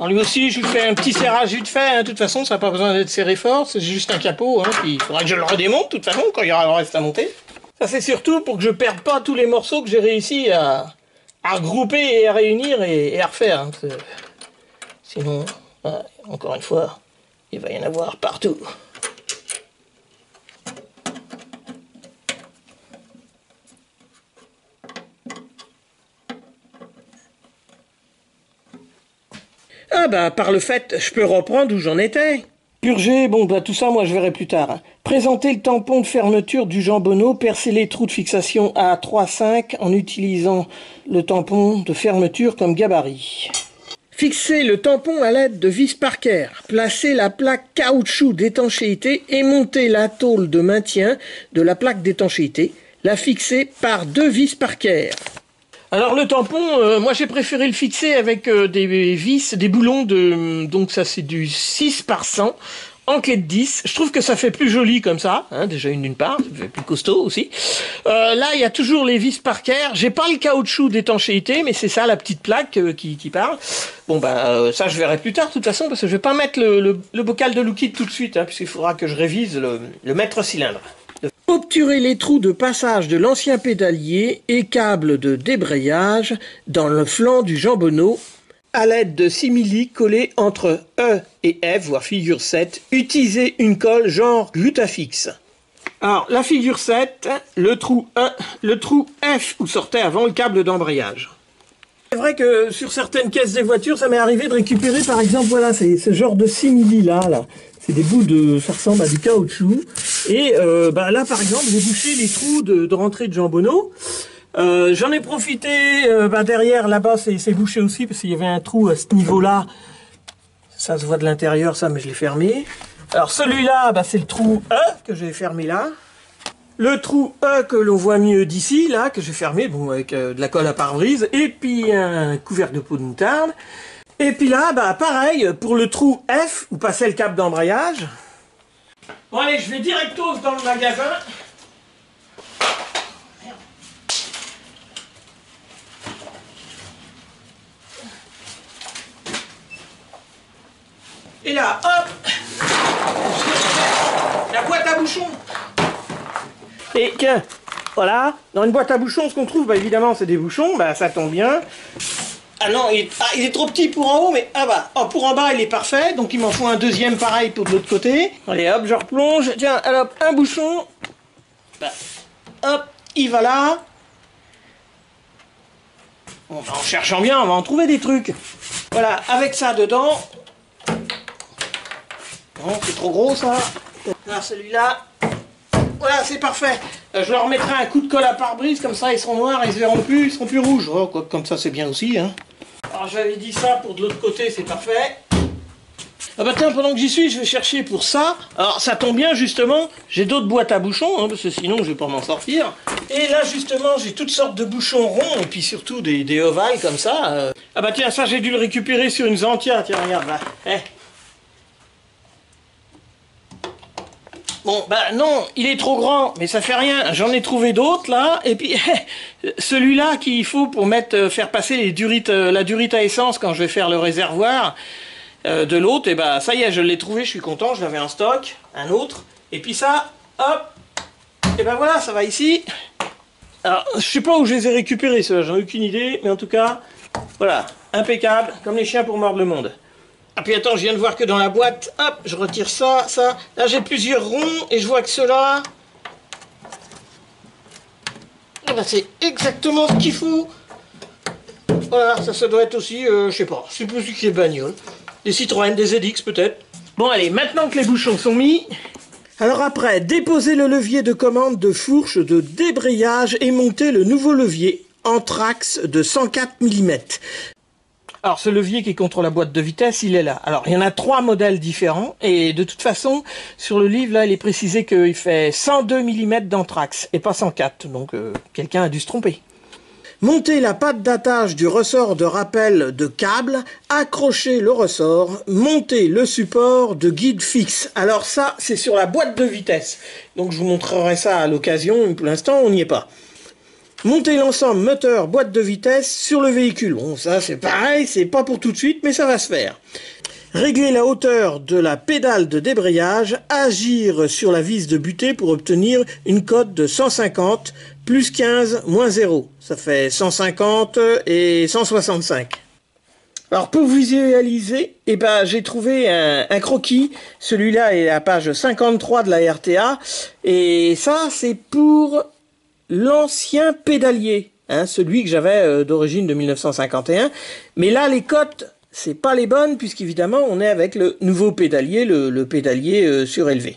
Alors lui aussi, je lui fais un petit serrage vite fait, hein. De toute façon, ça n'a pas besoin d'être serré fort, c'est juste un capot, hein. Puis il faudra que je le redémonte, de toute façon, quand il y aura le reste à monter. Ça, c'est surtout pour que je ne perde pas tous les morceaux que j'ai réussi à regrouper et à réunir et à refaire. Hein. Sinon, encore une fois, il va y en avoir partout. Ah bah par le fait, je peux reprendre où j'en étais. Purger, bon bah tout ça moi je verrai plus tard. Hein. Présenter le tampon de fermeture du jambonneau, percer les trous de fixation à 3,5 en utilisant le tampon de fermeture comme gabarit. Fixer le tampon à l'aide de vis Parker, placer la plaque caoutchouc d'étanchéité et monter la tôle de maintien de la plaque d'étanchéité. la fixer par 2 vis Parker. Alors le tampon, moi j'ai préféré le fixer avec des vis, des boulons de... Donc ça c'est du 6 par 100 en clé de 10. Je trouve que ça fait plus joli comme ça, hein, déjà une d'une part, ça fait plus costaud aussi. Là il y a toujours les vis Parker. J'ai pas le caoutchouc d'étanchéité, mais c'est ça la petite plaque qui parle. Bon ça je verrai plus tard de toute façon, parce que je vais pas mettre le bocal de liquide tout de suite, hein, puisqu'il faudra que je révise le mètre cylindre. Obturer les trous de passage de l'ancien pédalier et câbles de débrayage dans le flanc du jambonneau à l'aide de simili collés entre E et F, voire figure 7. Utilisez une colle genre Glutafix. Alors, la figure 7, le trou E, le trou F où sortait avant le câble d'embrayage. C'est vrai que sur certaines caisses des voitures, ça m'est arrivé de récupérer par exemple, voilà, c'est ce genre de simili là. C'est des bouts de, ça ressemble à du caoutchouc. Et là par exemple, j'ai bouché les trous de rentrée de jambonneau. J'en ai profité derrière, là-bas c'est bouché aussi parce qu'il y avait un trou à ce niveau-là. Ça se voit de l'intérieur ça, mais je l'ai fermé. Alors celui-là, c'est le trou E que j'ai fermé là. Le trou E que l'on voit mieux d'ici, là, que j'ai fermé, bon, avec de la colle à pare-brise, et puis un couvercle de peau de moutarde. Et puis là, pareil, pour le trou F, où passait le câble d'embrayage. Bon allez, je vais directos dans le magasin. Et là, hop, la boîte à bouchons. Et tiens, voilà, dans une boîte à bouchons, ce qu'on trouve, évidemment, c'est des bouchons, ça tombe bien. Ah non, il est trop petit pour en haut, mais pour en bas, il est parfait, donc il m'en faut un deuxième pareil pour de l'autre côté. Allez, hop, je replonge, tiens, alors, un bouchon, hop, il va là. Bon, en cherchant bien, on va en trouver des trucs. Voilà, avec ça dedans. Bon, c'est trop gros, ça. Là, celui-là. Voilà, c'est parfait. Je leur mettrai un coup de colle à pare-brise, comme ça ils seront noirs, ils se verront plus, ils seront plus rouges. Oh, comme ça c'est bien aussi, hein. Alors j'avais dit ça pour de l'autre côté, c'est parfait. Ah tiens, pendant que j'y suis, je vais chercher pour ça. Alors ça tombe bien justement, j'ai d'autres boîtes à bouchons, parce que sinon je vais pas m'en sortir. Et là justement, j'ai toutes sortes de bouchons ronds, et puis surtout des ovales comme ça. Ah tiens, ça j'ai dû le récupérer sur une Zantia, tiens regarde là. Bon, non, il est trop grand, mais ça fait rien. J'en ai trouvé d'autres, là. Et puis, celui-là qu'il faut pour faire passer la durite à essence quand je vais faire le réservoir de l'autre, ça y est, je l'ai trouvé, je suis content, je l'avais en stock. Un autre. Et puis ça, hop, et voilà, ça va ici. Alors, je sais pas où je les ai récupérés, ceux-là, j'en ai aucune idée. Mais en tout cas, voilà, impeccable, comme les chiens pour mordre le monde. Ah puis attends, je viens de voir que dans la boîte, hop, je retire ça. Là j'ai plusieurs ronds et je vois que ceux-là, c'est exactement ce qu'il faut. Voilà, ça doit être aussi, je sais pas, c'est plus qui est bagnole. Des Citroën, des ZX peut-être. Bon allez, maintenant que les bouchons sont mis, alors après, déposer le levier de commande de fourche de débrayage et monter le nouveau levier Anthrax de 104 mm. Alors ce levier qui est contre la boîte de vitesse, il est là. Alors il y en a 3 modèles différents et de toute façon sur le livre là il est précisé qu'il fait 102 mm d'anthrax et pas 104, donc quelqu'un a dû se tromper. Montez la patte d'attache du ressort de rappel de câble, accrochez le ressort, montez le support de guide fixe. Alors ça c'est sur la boîte de vitesse, donc je vous montrerai ça à l'occasion, mais pour l'instant on n'y est pas. Montez l'ensemble moteur, boîte de vitesse sur le véhicule. Bon, ça c'est pareil, c'est pas pour tout de suite, mais ça va se faire. Régler la hauteur de la pédale de débrayage, agir sur la vis de butée pour obtenir une cote de 150, plus 15, moins 0. Ça fait 150 et 165. Alors pour visualiser, j'ai trouvé un croquis. Celui-là est à la page 53 de la RTA. Et ça c'est pour l'ancien pédalier, celui que j'avais d'origine de 1951. Mais là, les cotes, c'est pas les bonnes, puisqu'évidemment, on est avec le nouveau pédalier, le pédalier surélevé.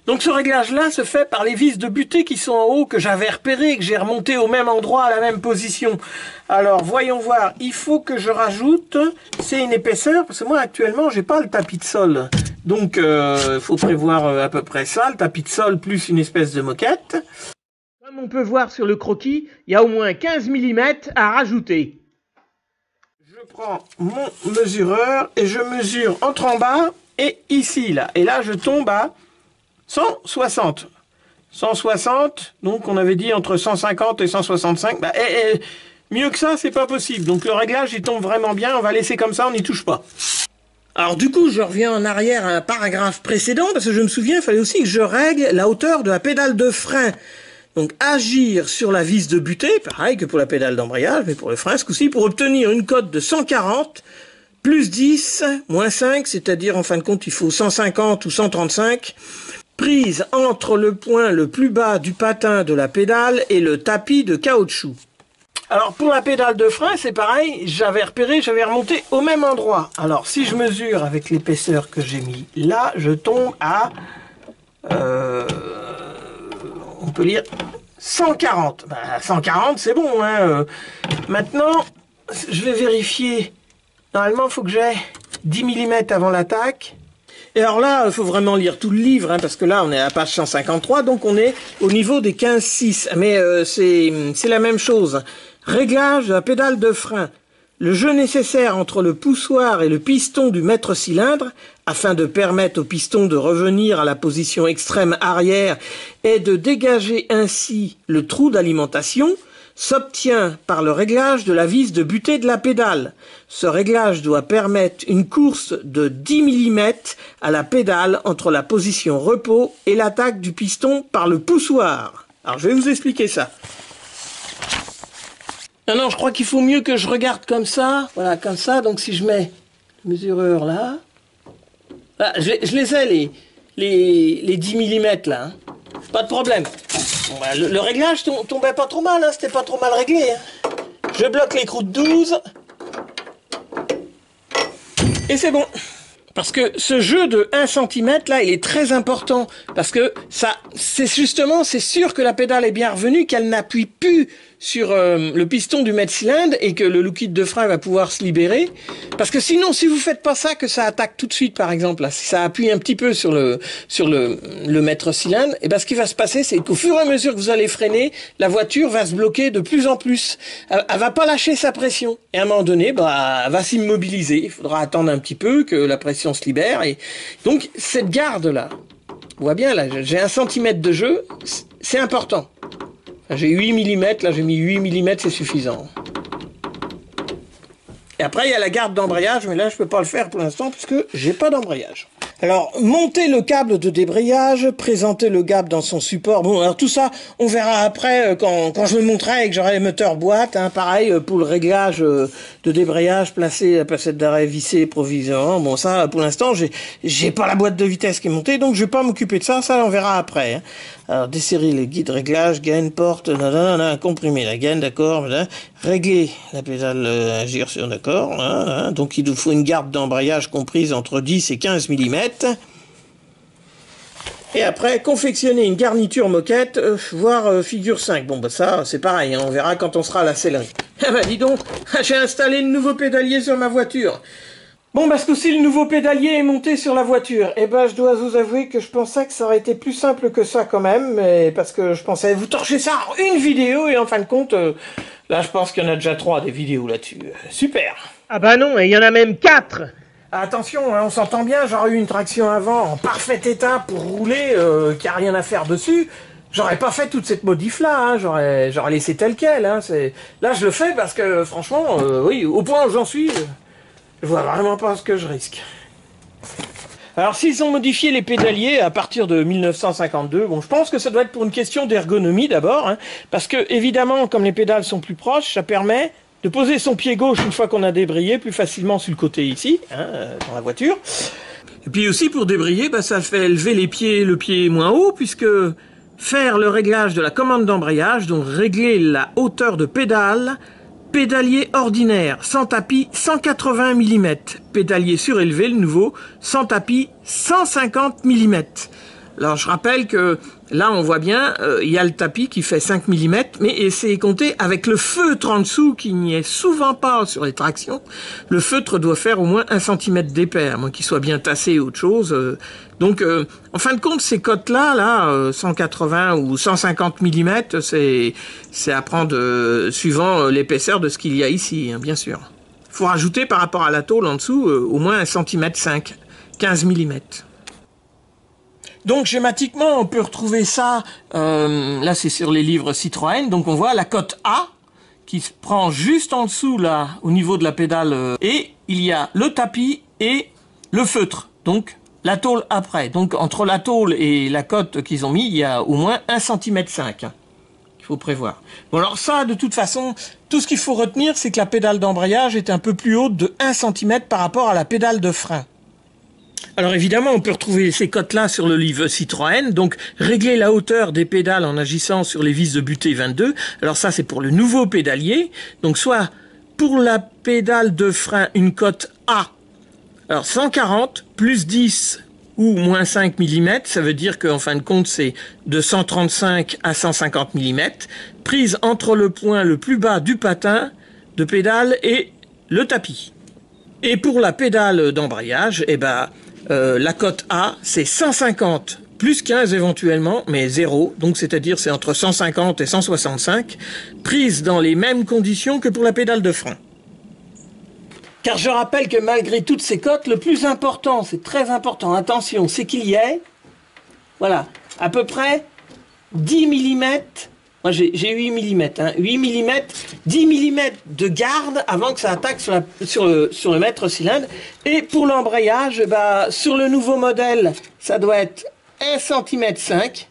Donc ce réglage-là se fait par les vis de butée qui sont en haut, que j'avais repérées et que j'ai remonté au même endroit, à la même position. Alors, voyons voir, il faut que je rajoute, c'est une épaisseur, parce que moi, actuellement, j'ai pas le tapis de sol. Donc, faut prévoir à peu près ça, le tapis de sol plus une espèce de moquette. Comme on peut voir sur le croquis, il y a au moins 15 mm à rajouter. Je prends mon mesureur et je mesure entre en bas et ici, là. Et là, je tombe à 160. 160, donc on avait dit entre 150 et 165. Bah, mieux que ça, c'est pas possible. Donc le réglage, il tombe vraiment bien. On va laisser comme ça, on n'y touche pas. Alors du coup, je reviens en arrière à un paragraphe précédent, parce que je me souviens, il fallait aussi que je règle la hauteur de la pédale de frein. Donc agir sur la vis de butée, pareil que pour la pédale d'embrayage, mais pour le frein ce coup-ci, pour obtenir une cote de 140, plus 10, moins 5, c'est-à-dire en fin de compte il faut 150 ou 135, prise entre le point le plus bas du patin de la pédale et le tapis de caoutchouc. Alors pour la pédale de frein c'est pareil, j'avais repéré, j'avais remonté au même endroit. Alors si je mesure avec l'épaisseur que j'ai mis là, je tombe à... on peut lire 140. Ben, 140, c'est bon. Hein. Maintenant, je vais vérifier. Normalement, il faut que j'aie 10 mm avant l'attaque. Et alors là, il faut vraiment lire tout le livre, hein, parce que là, on est à la page 153, donc on est au niveau des 15,6. Mais c'est la même chose. Réglage de la pédale de frein. Le jeu nécessaire entre le poussoir et le piston du maître-cylindre, afin de permettre au piston de revenir à la position extrême arrière et de dégager ainsi le trou d'alimentation, s'obtient par le réglage de la vis de butée de la pédale. Ce réglage doit permettre une course de 10 mm à la pédale entre la position repos et l'attaque du piston par le poussoir. Alors je vais vous expliquer ça. Non, je crois qu'il faut mieux que je regarde comme ça. Voilà, comme ça. Donc si je mets le mesureur là... Là je les ai, les 10 mm là. Hein. Pas de problème. Bon, bah, le réglage tombait pas trop mal. Hein. C'était pas trop mal réglé. Hein. Je bloque l'écrou de 12. Et c'est bon. Parce que ce jeu de 1 cm là, il est très important. Parce que ça, c'est sûr que la pédale est bien revenue, qu'elle n'appuie plus sur le piston du maître-cylindre et que le liquide de frein va pouvoir se libérer. Parce que sinon, si vous faites pas ça, que ça attaque tout de suite, par exemple, là, si ça appuie un petit peu sur le maître-cylindre, et ben ce qui va se passer, c'est qu'au fur et à mesure que vous allez freiner, la voiture va se bloquer de plus en plus. Elle va pas lâcher sa pression. Et à un moment donné, bah, elle va s'immobiliser. Il faudra attendre un petit peu que la pression se libère. Et donc, cette garde-là, on voit bien, là, j'ai 1 cm de jeu, c'est important. J'ai 8 mm, là j'ai mis 8 mm, c'est suffisant. Et après il y a la garde d'embrayage, mais là je peux pas le faire pour l'instant puisque j'ai pas d'embrayage. Alors, monter le câble de débrayage, présenter le câble dans son support. Bon, alors tout ça, on verra après quand je le montrerai et que j'aurai le moteur boîte. Hein, pareil, pour le réglage de débrayage, placer la placette d'arrêt vissée provisoirement. Bon, ça, pour l'instant, j'ai pas la boîte de vitesse qui est montée, donc je vais pas m'occuper de ça. Ça, on verra après. Hein. Alors, desserrer les guides réglage, gaine, porte, comprimer la gaine, d'accord. Régler la pédale, agir sur, d'accord. Donc, il nous faut une garde d'embrayage comprise entre 10 et 15 mm. Et après, confectionner une garniture moquette, voire figure 5. Bon, bah ça, c'est pareil, hein, on verra quand on sera à la sellerie. Ah bah dis donc, j'ai installé le nouveau pédalier sur ma voiture. Bon, bah ce coup-ci, le nouveau pédalier est monté sur la voiture. Et bah, je dois vous avouer que je pensais que ça aurait été plus simple que ça quand même, mais parce que je pensais vous torcher ça en une vidéo, et en fin de compte, là, je pense qu'il y en a déjà 3 des vidéos là-dessus. Super. Ah bah non, il y en a même 4. Attention, hein, on s'entend bien, j'aurais eu une traction avant en parfait état pour rouler, qu'il n'y a rien à faire dessus. J'aurais pas fait toute cette modif-là, hein, j'aurais laissé tel quel. Hein, là, je le fais parce que, franchement, oui, au point où j'en suis, je vois vraiment pas ce que je risque. Alors, s'ils ont modifié les pédaliers à partir de 1952, bon, je pense que ça doit être pour une question d'ergonomie d'abord, hein, parce que, évidemment, comme les pédales sont plus proches, ça permet de poser son pied gauche une fois qu'on a débrayé plus facilement sur le côté ici, hein, dans la voiture. Et puis aussi pour débrayer, bah, ça fait lever le pied moins haut, puisque faire le réglage de la commande d'embrayage, donc régler la hauteur de pédale, pédalier ordinaire, sans tapis 180 mm, pédalier surélevé, le nouveau, sans tapis 150 mm. Alors je rappelle que là on voit bien, il y a le tapis qui fait 5 mm, mais c'est compté avec le feutre en dessous qui n'y est souvent pas sur les tractions. Le feutre doit faire au moins 1 cm d'épais, à moins qu'il soit bien tassé ou autre chose. Donc en fin de compte, ces cotes-là, 180 ou 150 mm, c'est à prendre suivant l'épaisseur de ce qu'il y a ici, hein, bien sûr. Il faut rajouter par rapport à la tôle en dessous au moins 1,5 cm, 15 mm. Donc schématiquement, on peut retrouver ça, là c'est sur les livres Citroën, donc on voit la cote A qui se prend juste en dessous là, au niveau de la pédale, et il y a le tapis et le feutre, donc la tôle après. Donc entre la tôle et la cote qu'ils ont mis, il y a au moins 1,5 cm. Il faut prévoir. Bon alors ça, de toute façon, tout ce qu'il faut retenir, c'est que la pédale d'embrayage est un peu plus haute de 1 cm par rapport à la pédale de frein. Alors évidemment, on peut retrouver ces cotes-là sur le livre Citroën, donc régler la hauteur des pédales en agissant sur les vis de butée 22. Alors ça, c'est pour le nouveau pédalier. Donc soit pour la pédale de frein, une cote A, alors 140 plus 10 ou moins 5 mm, ça veut dire qu'en fin de compte, c'est de 135 à 150 mm, prise entre le point le plus bas du patin de pédale et le tapis. Et pour la pédale d'embrayage, eh ben, la cote A, c'est 150 plus 15 éventuellement, mais 0, donc c'est-à-dire c'est entre 150 et 165, prise dans les mêmes conditions que pour la pédale de frein. Car je rappelle que malgré toutes ces cotes, le plus important, c'est très important, attention, c'est qu'il y ait, voilà, à peu près 10 mm, moi j'ai 8 mm, hein, 8 mm, 10 mm de garde avant que ça attaque sur le mètre cylindre. Et pour l'embrayage, bah, sur le nouveau modèle, ça doit être 1,5 cm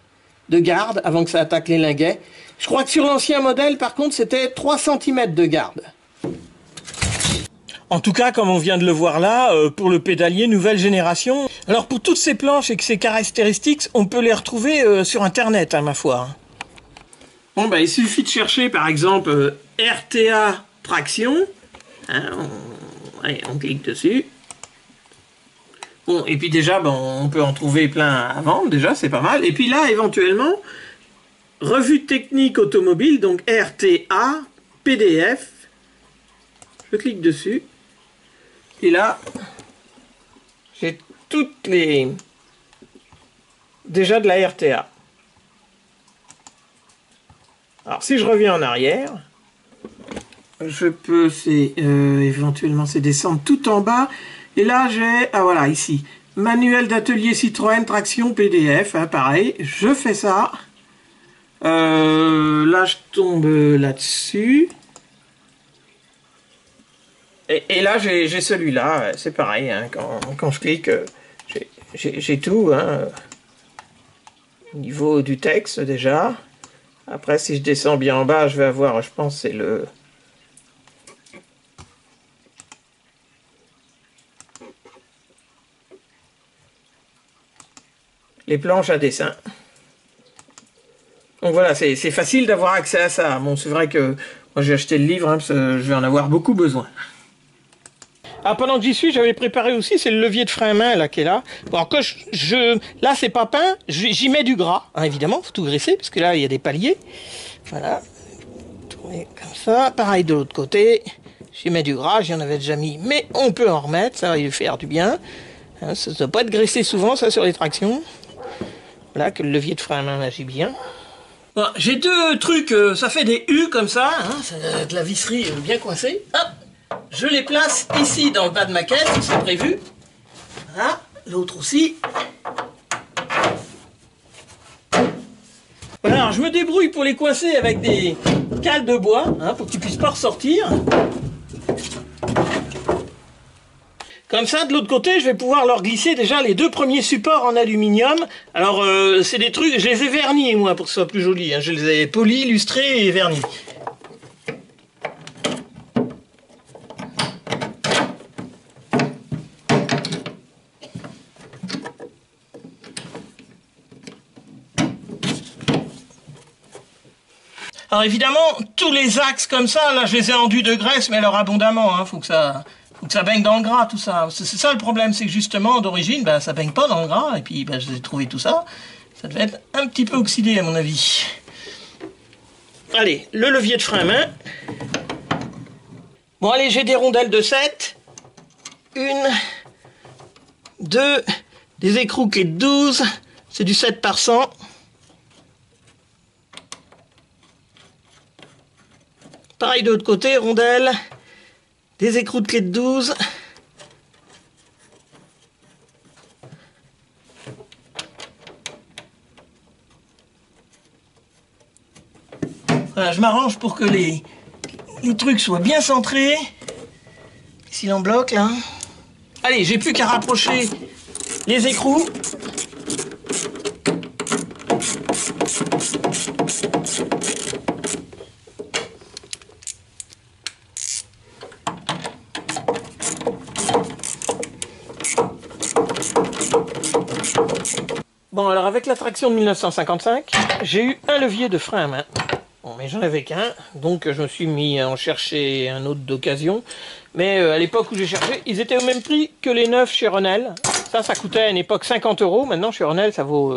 de garde avant que ça attaque les linguets. Je crois que sur l'ancien modèle, par contre, c'était 3 cm de garde. En tout cas, comme on vient de le voir là, pour le pédalier nouvelle génération. Alors pour toutes ces planches et ces caractéristiques, on peut les retrouver sur Internet, hein, ma foi. Bon, bah, il suffit de chercher, par exemple, RTA traction. Hein, allez, on clique dessus. Bon, et puis déjà, bon, on peut en trouver plein à vendre, déjà, c'est pas mal. Et puis là, éventuellement, revue technique automobile, donc RTA, PDF. Je clique dessus. Et là, j'ai toutes les... déjà de la RTA. Alors, si je reviens en arrière, je peux, éventuellement, c'est descendre tout en bas. Et là, j'ai, ah voilà, ici, manuel d'atelier Citroën traction PDF, hein, pareil, je fais ça. Là, je tombe là-dessus. Et là, j'ai celui-là, c'est pareil, hein, quand je clique, j'ai tout, hein, au niveau du texte déjà. Après, si je descends bien en bas, je vais avoir, je pense, c'est le... les planches à dessin. Donc voilà, c'est facile d'avoir accès à ça. Bon, c'est vrai que moi j'ai acheté le livre, hein, parce que je vais en avoir beaucoup besoin. Ah, pendant que j'y suis, j'avais préparé aussi, c'est le levier de frein à main là qui est là. Bon, alors, là c'est pas peint, j'y mets du gras, hein, évidemment, faut tout graisser parce que là il y a des paliers. Voilà, tourner comme ça. Pareil de l'autre côté, j'y mets du gras, j'y en avais déjà mis, mais on peut en remettre, ça va lui faire du bien. Hein, ça ne doit pas être graissé souvent, ça, sur les tractions. Voilà, que le levier de frein à main agit bien. Bon, j'ai deux trucs, ça fait des U comme ça, hein, c'est de la visserie bien coincée. Hop, je les place ici dans le bas de ma caisse, c'est prévu. Voilà, l'autre aussi. Voilà, alors je me débrouille pour les coincer avec des cales de bois, hein, pour qu'ils puissent pas ressortir. Comme ça, de l'autre côté, je vais pouvoir leur glisser déjà les deux premiers supports en aluminium. Alors, c'est des trucs, je les ai vernis, moi, pour que ce soit plus joli. Hein. Je les ai polis, lustrés et vernis. Alors évidemment, tous les axes comme ça, là, je les ai enduits de graisse, mais alors abondamment. Hein. Faut que faut que ça baigne dans le gras, tout ça. C'est ça le problème, c'est que justement, d'origine, ben, ça baigne pas dans le gras, et puis ben, j'ai trouvé tout ça. Ça devait être un petit peu oxydé, à mon avis. Allez, le levier de frein à main. Bon, allez, j'ai des rondelles de 7. 1, 2, des écrous clés de 12. C'est du 7 par 100. Pareil de l'autre côté, rondelle. Des écrous de clés de 12. Voilà, je m'arrange pour que les trucs soient bien centrés. S'il en bloque, là. Allez, j'ai plus qu'à rapprocher les écrous. Bon, alors avec la traction de 1955, j'ai eu un levier de frein à main. Bon, mais j'en avais qu'un, donc je me suis mis à en chercher un autre d'occasion. Mais à l'époque où j'ai cherché, ils étaient au même prix que les neufs chez Renel. Ça coûtait à une époque 50 €. Maintenant, chez Renel, ça vaut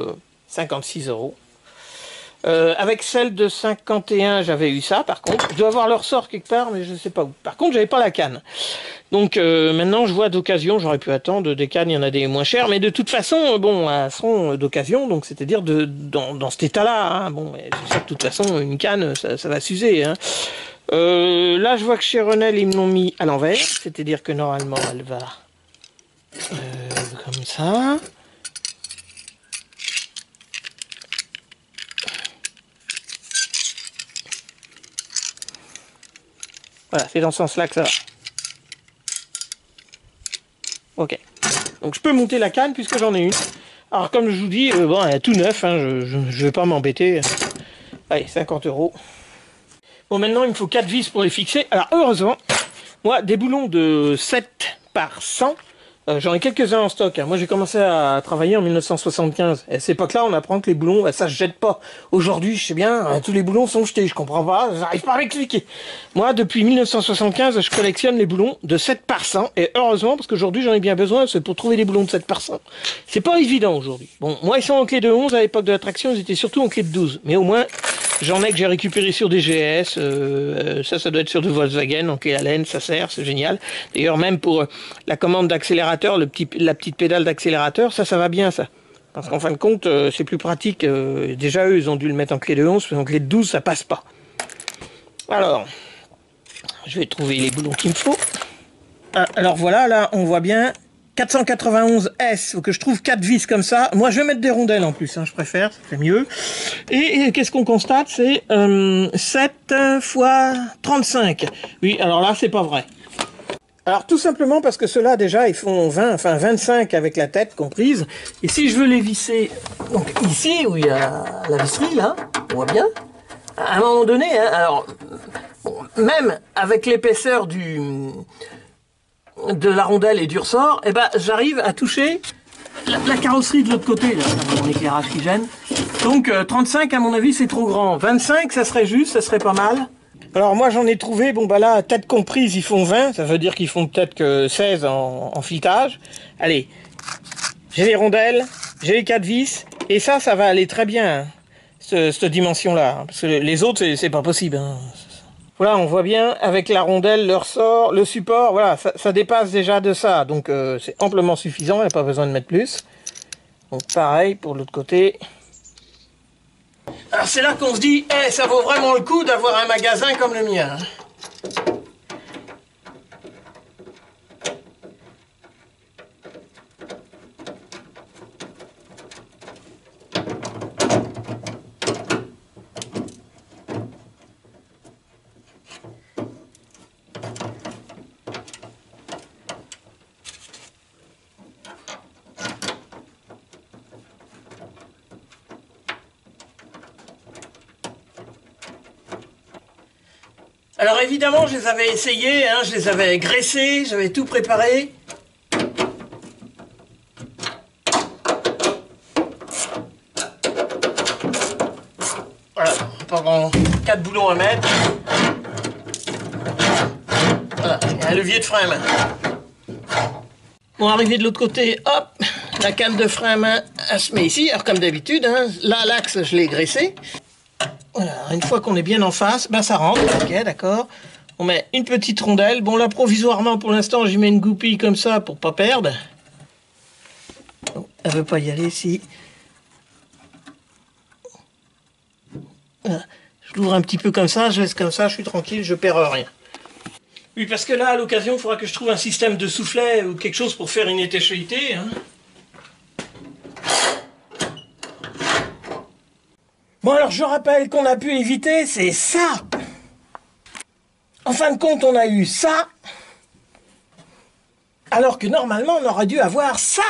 56 €. Avec celle de 51, j'avais eu ça, par contre. Je dois avoir le ressort quelque part, mais je ne sais pas où. Par contre, j'avais pas la canne. Donc maintenant, je vois d'occasion, j'aurais pu attendre. Des cannes, il y en a des moins chères. Mais de toute façon, bon, elles sont d'occasion, donc c'est-à-dire dans cet état-là. Hein. Bon, c'est sûr que de toute façon, une canne, ça va s'user. Hein. Là, je vois que chez Renel, ils me l'ont mis à l'envers. C'est-à-dire que normalement, elle va comme ça. Voilà, c'est dans ce sens-là que ça va. Ok. Donc je peux monter la canne puisque j'en ai une. Alors comme je vous dis, bon, elle est tout neuf, hein, je ne vais pas m'embêter. Allez, 50 €. Bon, maintenant il me faut 4 vis pour les fixer. Alors heureusement, moi, des boulons de 7 par 100, j'en ai quelques-uns en stock. Hein. Moi, j'ai commencé à travailler en 1975. Et à cette époque-là, on apprend que les boulons, ça se jette pas. Aujourd'hui, je sais bien, tous les boulons sont jetés. Je comprends pas, j'arrive pas à m'expliquer. Moi, depuis 1975, je collectionne les boulons de 7 par 100. Et heureusement, parce qu'aujourd'hui, j'en ai bien besoin. C'est pour trouver des boulons de 7 par 100. C'est pas évident aujourd'hui. Bon, moi, ils sont en clé de 11. À l'époque de la traction, ils étaient surtout en clé de 12. Mais au moins, j'en ai que j'ai récupéré sur des GS, ça doit être sur de Volkswagen, en clé à laine, ça sert, c'est génial. D'ailleurs, même pour la commande d'accélérateur, la petite pédale d'accélérateur, ça va bien, ça. Parce qu'en fin de compte, c'est plus pratique. Déjà, eux, ils ont dû le mettre en clé de 11, mais en clé de 12, ça passe pas. Alors, je vais trouver les boulons qu'il me faut. Alors voilà, là, on voit bien 491S, faut que je trouve 4 vis comme ça. Moi, je vais mettre des rondelles en plus, hein, je préfère, ça fait mieux. Et qu'est-ce qu'on constate? C'est 7 fois 35. Oui, alors là, c'est pas vrai. Alors, tout simplement parce que ceux-là, déjà, ils font 20, enfin 25 avec la tête comprise. Et si je veux les visser, donc ici, où il y a la visserie, là, on voit bien, à un moment donné, hein, alors, bon, même avec l'épaisseur de la rondelle et du ressort, eh ben, j'arrive à toucher la carrosserie de l'autre côté, là, mon éclairage qui gêne. Donc 35 à mon avis c'est trop grand. 25 ça serait juste, ça serait pas mal. Alors moi j'en ai trouvé, bon bah là, tête comprise, ils font 20, ça veut dire qu'ils font peut-être que 16 en filetage. Allez, j'ai les rondelles, j'ai les 4 vis, et ça va aller très bien, hein, cette dimension-là. Parce que les autres, c'est pas possible. Hein. Voilà, on voit bien avec la rondelle, le ressort, le support, voilà, ça dépasse déjà de ça. Donc c'est amplement suffisant, il n'y a pas besoin de mettre plus. Donc pareil pour l'autre côté. Alors c'est là qu'on se dit, hey, ça vaut vraiment le coup d'avoir un magasin comme le mien. Alors évidemment, je les avais essayés, hein, je les avais graissés, j'avais tout préparé. Voilà, pendant 4 boulons à mettre. Voilà, il y a un levier de frein à main. Bon, arrivé de l'autre côté, hop, la canne de frein à main, elle se met ici. Alors comme d'habitude, hein, là l'axe je l'ai graissé. Voilà, une fois qu'on est bien en face, ben ça rentre, ok, d'accord. On met une petite rondelle. Bon là provisoirement pour l'instant j'y mets une goupille comme ça pour pas perdre. Oh, elle veut pas y aller ici. Voilà. Je l'ouvre un petit peu comme ça, je laisse comme ça, je suis tranquille, je perds rien. Oui, parce que là, à l'occasion, il faudra que je trouve un système de soufflet ou quelque chose pour faire une étanchéité. Hein. Bon, alors je rappelle qu'on a pu éviter, c'est ça. En fin de compte, on a eu ça. Alors que normalement, on aurait dû avoir ça.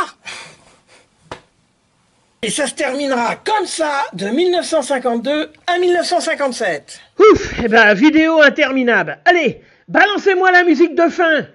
Et ça se terminera comme ça, de 1952 à 1957. Ouf, eh ben, vidéo interminable. Allez, balancez-moi la musique de fin.